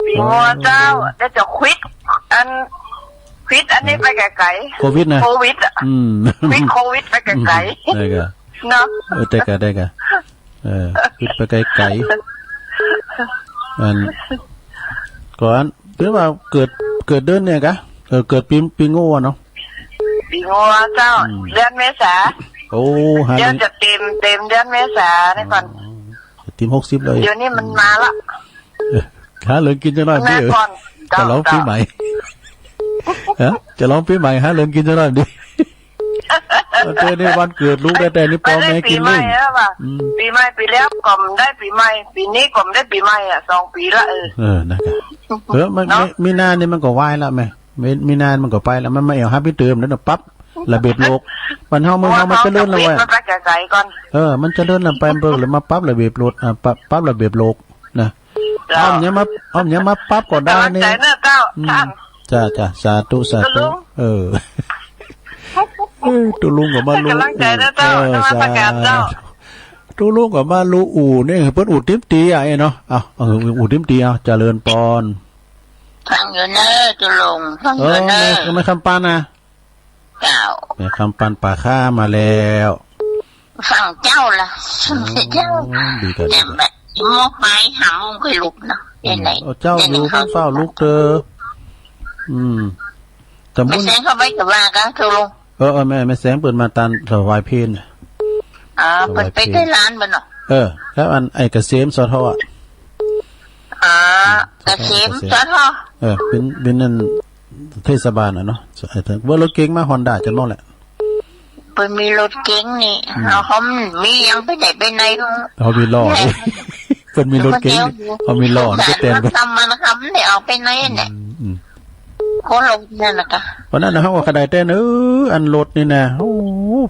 ปีงัวเจ้าได้จะควิดอันนี้ไปไกลๆโควิดนะโควิดวิดโควิดไปไกลๆได้กะเนาะได้กะคิดไปไกลๆอันก่อนเพิ่นว่าเกิดเดือนเนี่ยกะเกิดปีงูเนาะปีงูเจ้าเดือนเมษาเดือนจะเต็มเดือนเมษาได้ก่อนเต็ม60เลยเดี๋ยวนี้มันมาละหาเรื่องกินจังหน่อยดิจะร้องปีใหม่จะร้องปีใหม่หาเรื่องกินจังหน่อยดิเจอในวันเกิดลูกได้แต่นี่พ่อแม่กินเลยปีใหม่ปีแล้วกล่อมได้ปีใหม่ปีนี้กล่อมได้ปีใหม่2 ปีละนะครับมันมีนานี่มันก็วายแล้วแม่มีนานมันก็ไปแล้วมันไม่เอาหาพี่เติมแล้วปั๊บระเบิดโลกมันเฮามันจะเลื่อนแล้วมันไปไกลๆก่อนมันจะเลื่อนลำไปเบิ่งแล้วมาปั๊บระเบิดโลกปั๊บระเบิดโลกนะอ้อมยังมาปั๊บก็ได้นี่จ้าสาธุตุลุงกับมาลูตุลุงกับมาลูอู่นี่เพิ่นอู่ติ๊มตีเนาะอู่ติ๊มตีเจริญปอนฟังอยู่เน้อตุลุงฟังอยู่เน้อไม่คำปานนะ เจ้า แม่คำปันป่าข้ามาแล้ว ฝั่งเจ้าล่ะเจ้า ดีกัน แต่แบบมอไปหาโมงค่อยลุกเนาะยังไง เจ้าอยู่ข้างเฝ้าลูกเตอแต่ ไม่ มุ่น แซงเข้าไปกับว่ากันทุลุง แม่แสงเปิดมาตันถวายเพลน เปิดไปได้ร้านบ่เนาะ แล้วอันไอ้เกษมสทอ่ะ เกษมสท เป็นนั่นเทศบาลเนาะว่ารถเก๋งมาฮอนด้าจะมองแหละ เปิดมีรถเก๋งนี่เขามียังไปไหนไปไหนเขามีล้อเปิดมีรถเก๋งเขามีล้อนี่ก็เต้นไป ทำมันคำเนี่ยเอาไปไหนเนี่ยคนลงนั่นนะคะ วันนั้นนะครับว่าขดายเต้นอันรถนี่นะโอ้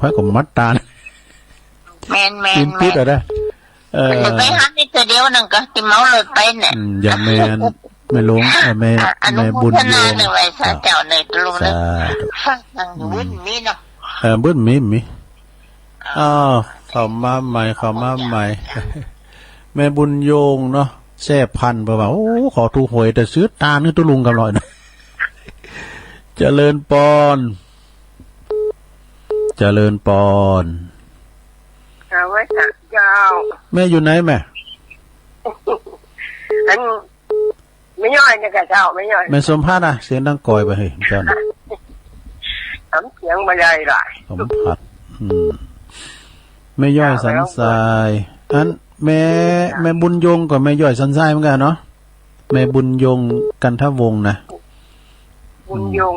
พระกมัดตาแมนปิดอะไรไปหันนี่ตัวเดียวนั่งก็ที่เมาเลยไปเนี่ยอย่าแม่ลงแม่บุญโยง ไว้ซะเจ้าในตรงนั้นฟังนั่งบุญมีเนาะบุญมีเข้ามาใหม่แม่บุญโยงเนาะแซ่พันบอกว่าโอ้ขอถูกหวยแต่ซื้อตานี่ตัวลุงกันหน่อยนะเจริญปอนเอาไว้จ้ะเจ้าแม่อยู่ไหนแม่อันไม่ย่อยนะกะเจ้าไม่ย่อยแม่สมภาษณ์เสียงดังก่อยไปเฮ้ยเจ้าน่ะทำเสียงมาใหญ่หลายสมภาษณ์แม่ย่อยสันทรายอันแม่บุญยงกับแม่ย่อยสันทรายเหมือนกันเนาะแม่บุญยงกันทวงศ์นะบุญยง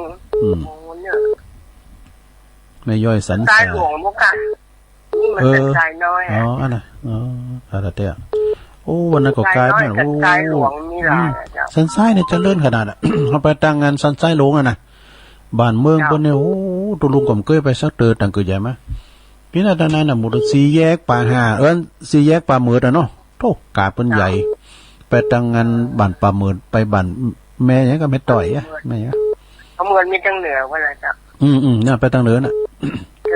แม่ย่อยสันทรายหลวงมุกกันนี่มันเป็นสายน้อยอันน่ะอะไรเตี้ยโอ้วันนั้นก็กลายเป็นโอ้สันทรายเนี่ยเจริญขนาดอ่ะเขาไปตั้งงานสันทรายหลวงอ่ะนะบ้านเมืองเพิ่นเนี่ยโอ้ตุลุงก็เคยไปสักเตือตั้งคือใหญ่มั้ยพี่น่ะตอนนั้นน่ะหมู่สี่แยกป่าห่าสี่แยกป่าหมืดอ่ะเนาะโธ่กาเพิ่นใหญ่ไปตั้งงานบ้านป่าหมืดไปบ้านแม่หยังก็ไม่ต่อยอ่ะแม่หยังเขาเหมือนมีตั้งเหนือว่าอะไรจ้ะน่ะไปตั้งเหนือน่ะ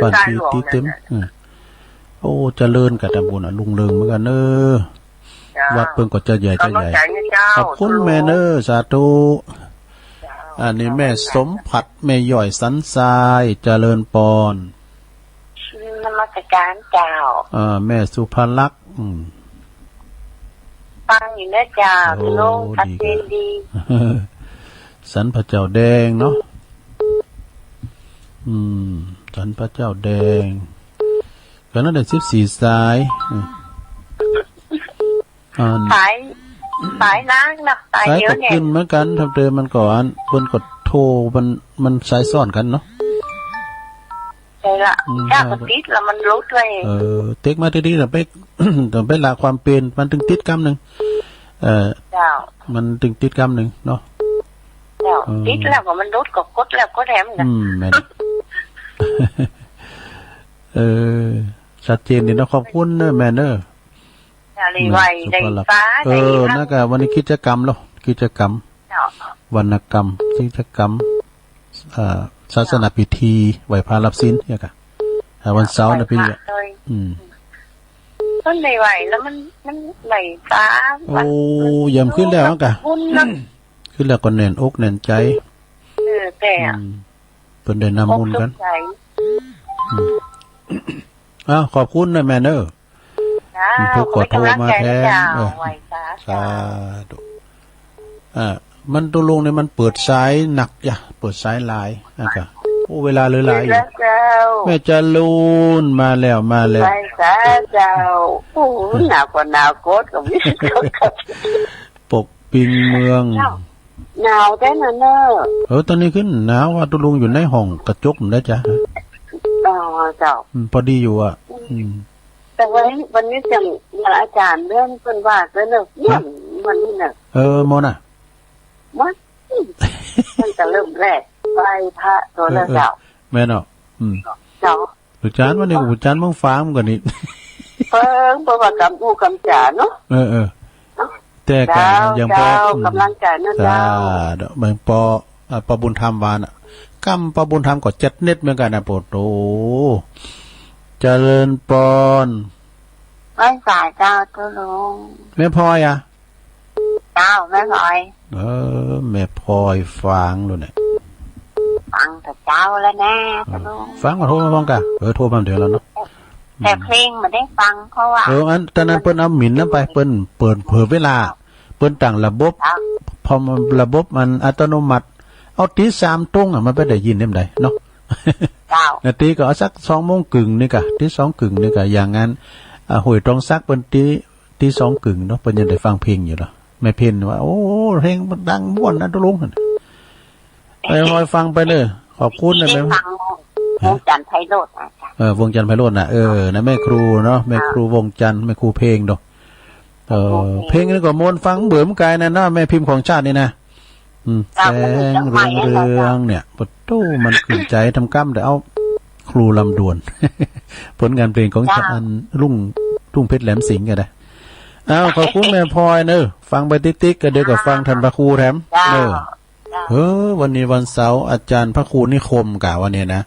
บ้านตีเต็มโอ้เจริญกับตำบลลุงเริงเหมือนกันวัดเพิ่นก็จะใหญ่ขอบคุณแม่สาธุอันนี้แม่สมผัดแม่ย่อยสันทรายเจริญปอนนมัสการเจ้าแม่สุภลักษณ์ฟังอยู่นะเจ้าพี่น้องชัดเจนดีสันพระเจ้าแดงเนาะสันพระเจ้าแดงก็นั่นได้14สายสายล้างนะสายเยอะเนี่ยขึ้นเหมือนกันทำเดิมมันก่อนเพิ่นกดโทรมันสายซ้อนกันเนาะใช่ละถ้าติดแล้วมันรู้ด้วยเต็กมาดีๆแต่ไปต้องไปละความเป็นมันถึงติดกำนึงเจ้ามันถึงติดกำนึงเนาะเจ้าติดแล้วก็มันรู้ก็กดแล้วก็แถมกันแม่นชัดเจนดีเนาะขอบคุณเนอะแม่เนอะรีไวได้ฟ้าน่าจะวันนี้กิจกรรมวรรณกรรมกิจกรรมศาสนาพิธีไหว้พระรับศีลเนี่ยค่ะวันเสาร์นะพี่ต้นไม่ไหวแล้วมันไหลฟ้าโอ้ยำขึ้นแล้วกะขึ้นแล้วก็แน่นอกแน่นใจแต่เป็นได้นำบุญกันขอบคุณนะแม่เนอะผู้กดโทรมาแทนสาธุมันตัวลงเนี่ยมันเปิดสายหนักจ้ะเปิดสายลายนะครับโอ้เวลาเลยลายอยู่แม่จะลูนมาแล้วไปสาเจ้าโอ้หนาวกว่าหนาวโคตรกับวิสุทธิ์ปกปิงเมืองหนาวแต่นั่นเนอะตอนนี้ขึ้นหนาวว่าตัวลุงอยู่ในห้องกระจกได้จ้ะเจ้าพอดีอยู่แต่วันนี้จังอาจารย์เรื่องเพิ่นว่าเนอะมันนี่น่ะโมน่ะมันจะเริ่มแรกไปพระตัวแล้วเจ้าแม่เนาะเจ้าอาจารย์วันนี้อาจารย์เมืองฟ้ามันก็นี่เพิ่งว่ากำกำจ่าเนาะแต่กันยังพอกำลังใจนะเจ้าบางปอบุญธรรมวานกำปอบุญธรรมก็7 เน็ตเหมือนกันนะโปรดโตเจริญปอนไม่สายเจ้าตัวลุงแม่พลอยเจ้าแม่พลอยแม่พลอยฟังเลยเนี่ยฟัง แต่เจ้าแล้วนะตะลุง ฟังมาโทรมาบ้างกะโทรมาเดี๋ยวแล้วเนาะ แต่เพลงมันได้ฟังเพราะว่า อันตอนนั้นเปิ้นเอาหมิ่นนั้นไปเปิ้นเปิดเผยเวลาเปิ้นตั้งระบบพอระบบมันอัตโนมัติเอาตี3ตรงมันไปได้ยินได้ใดเนาะ เจ้า นาทีก็เอาสัก2 โมงกึ่งนี่กะตี2กึ่งนี่กะอย่างงั้นห้วยตรงซักเปิ้นตี2กึ่งเนาะเปิ้นยังได้ฟังเพลงอยู่เนาะแม่เพิ่นว่าโอ้เพลงมันดังม่วนนะตะลุงไปคอยฟังไปเลยขอบคุณนะ ได้ แม่ ฟังวงจันทร์ไพโรจน์นะจ๊ะ วงจันทร์ไพโรจน์น่ะนะแม่ครูเนาะแม่ครูวงจันทร์แม่ครูเพลงเนาะเพลงนี้ก็มวนฟังเบื่อมกายนะเนาะแม่พิมพ์ของชาตินี่นะแสงเรืองเนี่ยปะตู้มันขึ้นใจทำกั้มแต่เอาครูลำดวน ผลงานเพลงของชาติรุ่งเพชรแหลมสิงห์กันได้ขอบคุณแม่พลอยเนอะฟังไปติ๊กๆก็เดี๋ยวก็ฟังทันพระครูแถมเนอะวันนี้วันเสาร์อาจารย์พระครูนิคมกะวันนี้นะ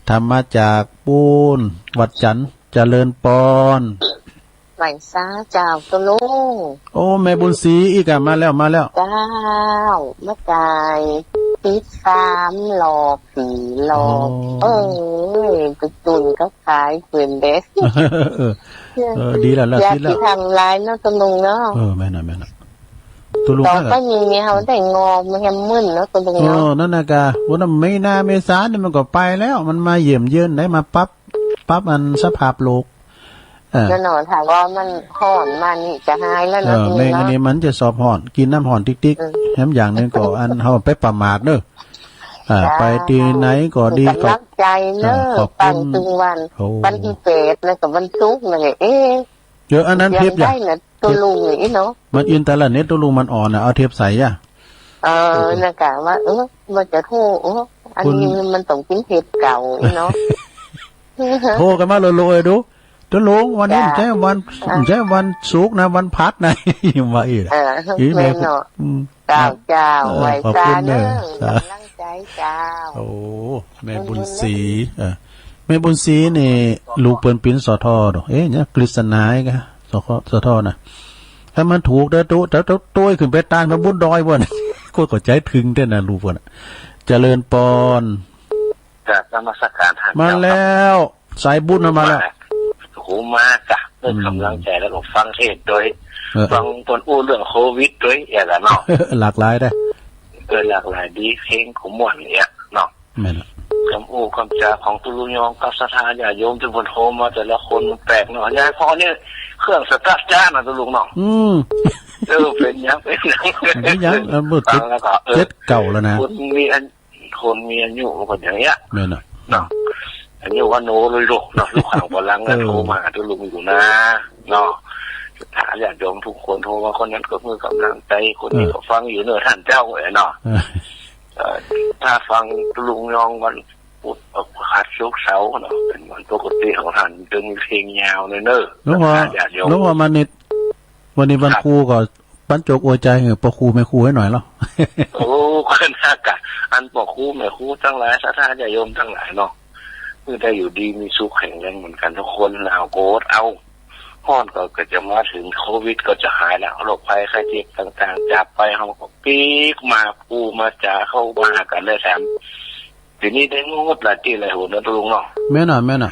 ทำมาจากปูนวัดจันทร์เจริญปอนไหวซาเจ้าตะลุงโอ้แม่บุญศรีอีกอะมาแล้วเจ้าเมื่อไก่ติด3 หลอก4 หลอกไปตุนก็ขายเพื่อนเด็กดีแล้วอยากที่ทำร้ายเนาะตะลุงเนาะแม่น่ะตัวลุงก็มีเขาแต่งอมันยังมึนเนาะตะลุงเนาะนั่นนะกะวันนั้นไม่น่าเมษาเนี่ยมันก็ไปแล้วมันมาเยี่ยมเยือนได้มาปั๊บอันสภาพโลกแน่นอนถามว่ามันห่อนมันนี่จะหายแล้วนะแม่งอันนี้มันจะสอบห่อนกินน้ำห่อนติ๊กๆแถมอย่างนึงก็อันเฮาไปประมาทเด้อไปที่ไหนก็ดีก็รักใจเนอะตั้งตึงวันที่8แล้วก็วันศุกร์นั่นแหละเดี๋ยวอันนั้นเทปได้น่ะตัวลุงนี่เนาะมันอินเทอร์เน็ตตัวลุงมันอ่อนน่ะเอาเทปใส่อ่ะนะกะว่ามันจะโทรอันนี้มันต้องกินเทปเก่าเนาะโทรกันมาโลยดูตัวลุงวันนี้ใช่วันศุกร์นะวันพัดนะยังว่าอีกแม่เนาะเจ้าไว้ซาเนอะกำลังใจเจ้าโอ้แม่บุญศรีแม่บุญศรีนี่ลูกเปิ้นปิ้นสทดอกเนี่ยกฤษณาอีกะสทน่ะถ้ามันถูกเด้อตัวขึ้นไปตานมาบุญดอยบ่น่ะก็ใจถึงเด้อน่ะลูกเพิ่นเจริญปอนจากนมัสการท่านมาแล้วสายบุญมาแล้วโหมากะเรื่องกำลังใจแล้วก็ฟังเทศโดยฟังตนอู้เรื่องโควิดด้วยอย่างนั้นเนาะหลากหลายได้หลากหลายดีเพลงของม่วนเนี่ยเนาะแม่นคำอู้คำจาของตุลุยองกับศรัทธาญาติโยมที่บนโทรมาแต่ละคนมันแปลกเนาะยายพอเนี่ยเครื่องสตาร์ทจ้านะตุลุงเนาะเป็นยังมืดเจ็ดเก่าแล้วนะคนมีอายุมันอย่างเงี้ยแม่นเนาะอันนี้ว่าโน้เลยลูกเนาะลูกข่าวพลังโทรมาตุลุงอยู่นะเนาะถาญาติโยมทุกคนโทรมาคนนั้นก็มือกำลังใจคนนี้ก็ฟังอยู่เนอะท่านเจ้าเนาะถ้าฟังลุงยองวันพูดขัดชุกเสาเนาะเป็นวันปกติของท่านจะมีเพลงยาวเลยเนอะน้องว่ามันนิดวันนี้วันครูก็ปั้นโจกอวยใจเหรอปอครูไม่ครูให้หน่อยหรอโอ้ก็น่ากะอันปอครูไม่ครูทั้งหลายศรัทธาญาติโยมทั้งหลายเนาะเพื่อได้อยู่ดีมีสุขแข็งแรงเหมือนกันทุกคนเอาโกดเอาห้อนก็จะมาถึงโควิดก็จะหายแล้วโรคภัยไข้เจ็บต่างๆจับไปเขาก็ปีกมาปูมาจ่าเข้ามากันเลยแถมทีนี้ได้งดหลายที่หลายหัวนะตุลุงเนาะแม่น่ะ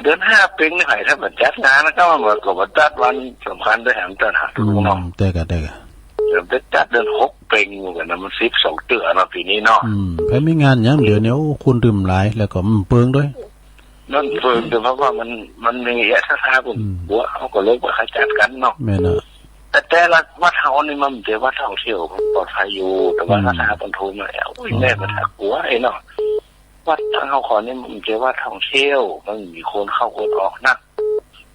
เดือน5ปีนี่หายถ้ามันจัดงานแล้วก็มันก็มาจัดวันสำคัญด้วยแถมจัดหาตุลุงเนาะได้กะจะจัดเดือน6ปีเหมือนกันนะมัน12เดือนเนาะปีนี้เนาะไปไม่งานยังเดี๋ยวนี้คุณดื่มหลายแล้วก็เปลืองด้วยนั่นเพิ่งแต่เพราะว่ามันมีแย่ท่าผมบัวเขาก็เลิกว่าเขาจัดกันเนาะไม่นะแต่ละวัดเฮานี่มันเดี๋ยววัดท่องเที่ยวปลอดภัยอยู่แต่ว่าท่าบรรทุกมาแล้วแม่มาถักหัวไอ้เนาะวัดทางเขาขอนี่มันเดี๋ยววัดท่องเที่ยวมันมีคนเข้าคนออกนัก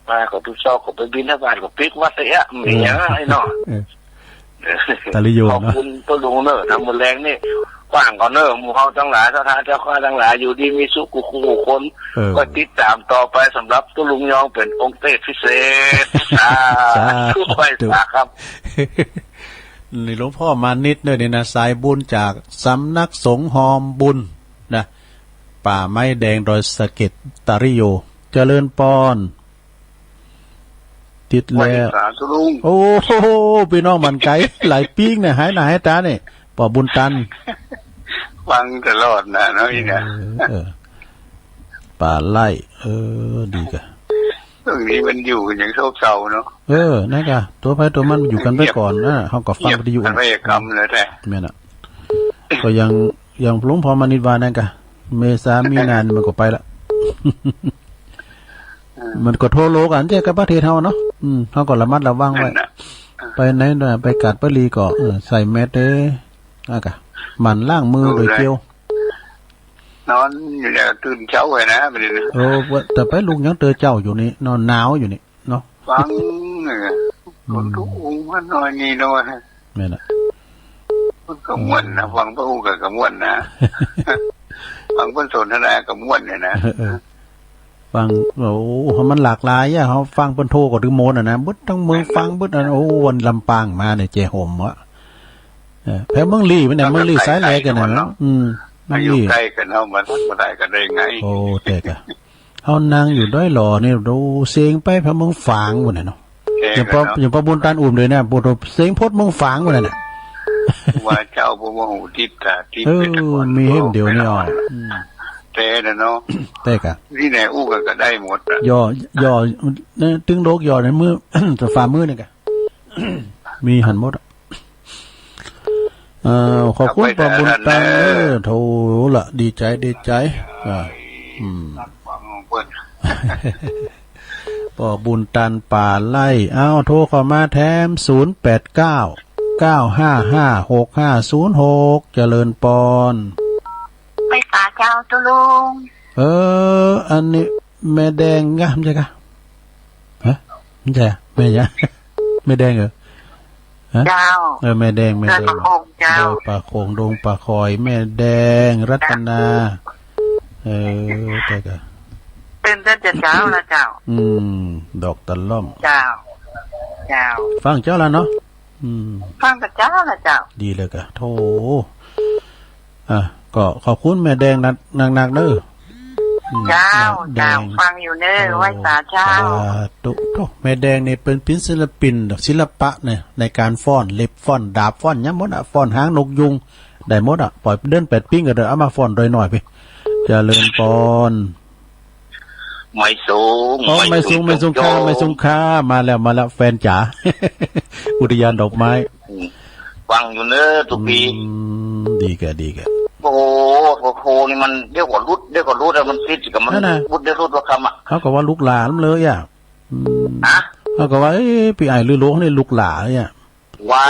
มาก็ทุกซอกก็ไปบินทบาทก็ปิกวัดเลยมีอย่างไอ้เนาะตาลิโยขอบคุณตัวลุงเนอะทำหมดแรงนี่กว้างก่อนเนอะหมู่เขาทั้งหลายสถานเจ้าข้าทั้งหลายอยู่ดีมีสุขกูคู่คนก็ติดตามต่อไปสำหรับตัวลุงยองเป็นองค์เทพพิเศษทุกไปครับนี่หลวงพ่อมานิดเนี่ยนะสายบุญจากสำนักสงฆ์หอมบุญนะป่าไม้แดงดอยสะเก็ดตาริโยเจริญปอนติดแล้วโอ้โหพี่น้องมันไกลหลายปีเนี่ยหายหน้าหายตาเนี่ยป่อบุญตัน ฟังตลอดนะน้อยนะ ป่าไล่ดีกะ ตรงนี้มันอยู่กันอย่างโศกเศร้าเนาะนั่นกะตัวไปตัวมันอยู่กันไปก่อนนะเขาก็ฟังวิทยุกันไปกรรมเลยแต่แม่น่ะก็ยังหลวงพ่อมานิดวานั่นกะเมษามีนามันก็ไปละ มันก็โทรโลกันเจ้ากับประเทศเฮาเนาะเขาก็ระมัดระวังไว้ไปไหนน่ะไปกัดปลีก็ใส่แมสเด้นั่นกะมันล้างมือโดยเจียวนอนอยู่แล้วตื่นเช้าเลยนะไม่ได้แต่ไปลุงยังเจอเจ้าอยู่นี่นอนหนาวอยู่นี่เนาะฟังคนทุกองค์มันน้อยนี่น้อยแม่น่ะมันก็ม่วนนะฟังพระองค์ก็ม่วนนะฟังคนสนทนาก็ม่วนเนี่ยนะฟังมันหลากหลายอ่ะเขาฟังเปิ้นโทรก็ถึงโมนอ่ะนะบึดทั้งเมืองฟังบึดวันลำปางมาเนี่ยเจห่มวะแพ้เมืองลี่มันเนี่ยเมืองลี่สายแลกันนะมันอยู่ใกล้กันเฮามันบ่ได้กันได้ไงแต่กะเฮานางอยู่ด้อยหล่อนี่ดูเสียงไปพระเมืองฝางพุ่นน่ะเนาะอย่างพระบุญตานอุ่มเลยเนี่ยบ่เสียงพดเมืองฝางพุ่นน่ะว่าเจ้าบ่ฮู้ทิศตาทิศมีเห็นเดี๋ยวนี้อ๋อแต่เนาะแต่กะที่ไหนอู้ก็ได้หมดย่อตึงโลกย่อในมือ จะฝ่ามือนี่กะ มีหันหมดขอบคุณปะบุญตังโถละดีใจปะบุญตันป่าไล่โทรเข้ามาแถม0899556506เจริญปอนไปตาเจ้าตุลุงอันนี้แม่แดงงะไม่ใช่กะฮะไม่ใช่แม่ยะแม่แดงเหรอเจ้าแม่แดงเจ้าป่าโขงดงป่าคอยแม่แดงรัตนาแต่กะตื่นเต้นเจ้าละเจ้าดอกตะล่อมเจ้าฟังเจ้าละเนาะฟังกับเจ้าละเจ้าดีเลยกะโธก็ขอบคุณแม่แดงนักเด้อเจ้าฟังอยู่เด้อไว้ตาเจ้าแม่แดงนี่เป็นศิลปินศิลปะเนี่ยในการฟ้อนเล็บฟ้อนดาบฟ้อนย้ำหมดฟ้อนหางนกยุงได้หมดปล่อยเดิน8ปิ้งก็เด้อเอามาฟ้อนโดยหน่อยพี่เจริญปอนไม่สูงค่ามาแล้วแฟนจ๋าอุทยานดอกไม้ฟังอยู่เด้อทุกปีดีแกโอ้โหนี่มันเรียกว่ารุดแล้วมันฟิตกับมันรุดว่าคำอ่ะเขาก็ว่าลูกหลานเลยอ่ะเขาก็ว่าพี่ไอ้ลือหลวงนี่ลูกหลานเนี่ยว่า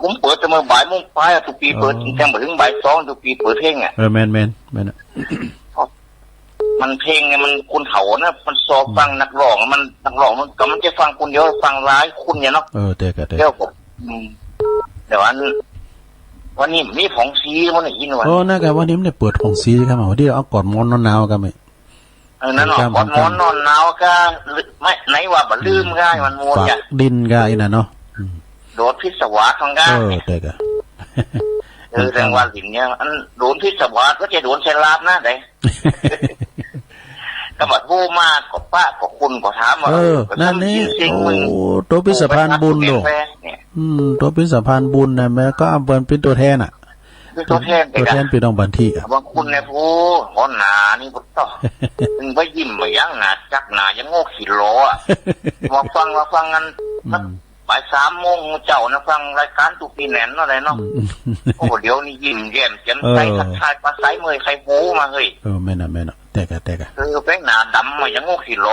ผมเปิดแต่เมื่อบ่ายโมงไปทุกปีเปิดแค่ถึงบ่าย2ทุกปีเปิดเพลงอ่ะแมนมันเพลงเนี่ยมันคนเฒ่านะมันสอบฟังนักร้องมันก็มันจะฟังคนเดียวฟังหลายคนเนี่ยเนาะเดี๋ยวผมแต่วันนี้มีของซีมันได้ยินว่าน่าจะวันนี้มันได้เปิดของซีครับวันที่เอากอดมอนนอนหนาวกันมั้ยนั่นเนาะกอดมอนนอนหนาวก็ไม่ไหนว่าบ่ลืมก็มันมวนจ้ะดินก็อีน่ะเนาะโดดพิศวาสของกันแต่ก็แรงว่าสิ่งเนี้ยอันโดนพิศวาสก็จะโดนเซลาบนะได้ก็บัดผู้มากก็ป้าก็คุณก็ถามว่านั่นนี่ตัวพิสะพานบุญโดตัวพิสะพานบุญน่ะแม่ก็อำเภอเป็นตัวแทนตัวแทนเป็นองค์บันทีบางคุณเนี่ยผู้คนหนานี่บ่ต้องมึงไปยิ้มบ่ยังหนาจักหนายังโง่ขี้ล้อมาฟังกันบ่าย3 โมงเจ้านะฟังรายการตุปีแหนนอะไรเนาะโอ้เดี๋ยวนี้ยิ้มแย้มแจ่มใสทักทายปลาไซเมยไข่โหมาเฮ้ยแม่น่ะแต่กะเป็นหน้าดำมายังโง่ขี้ล้อ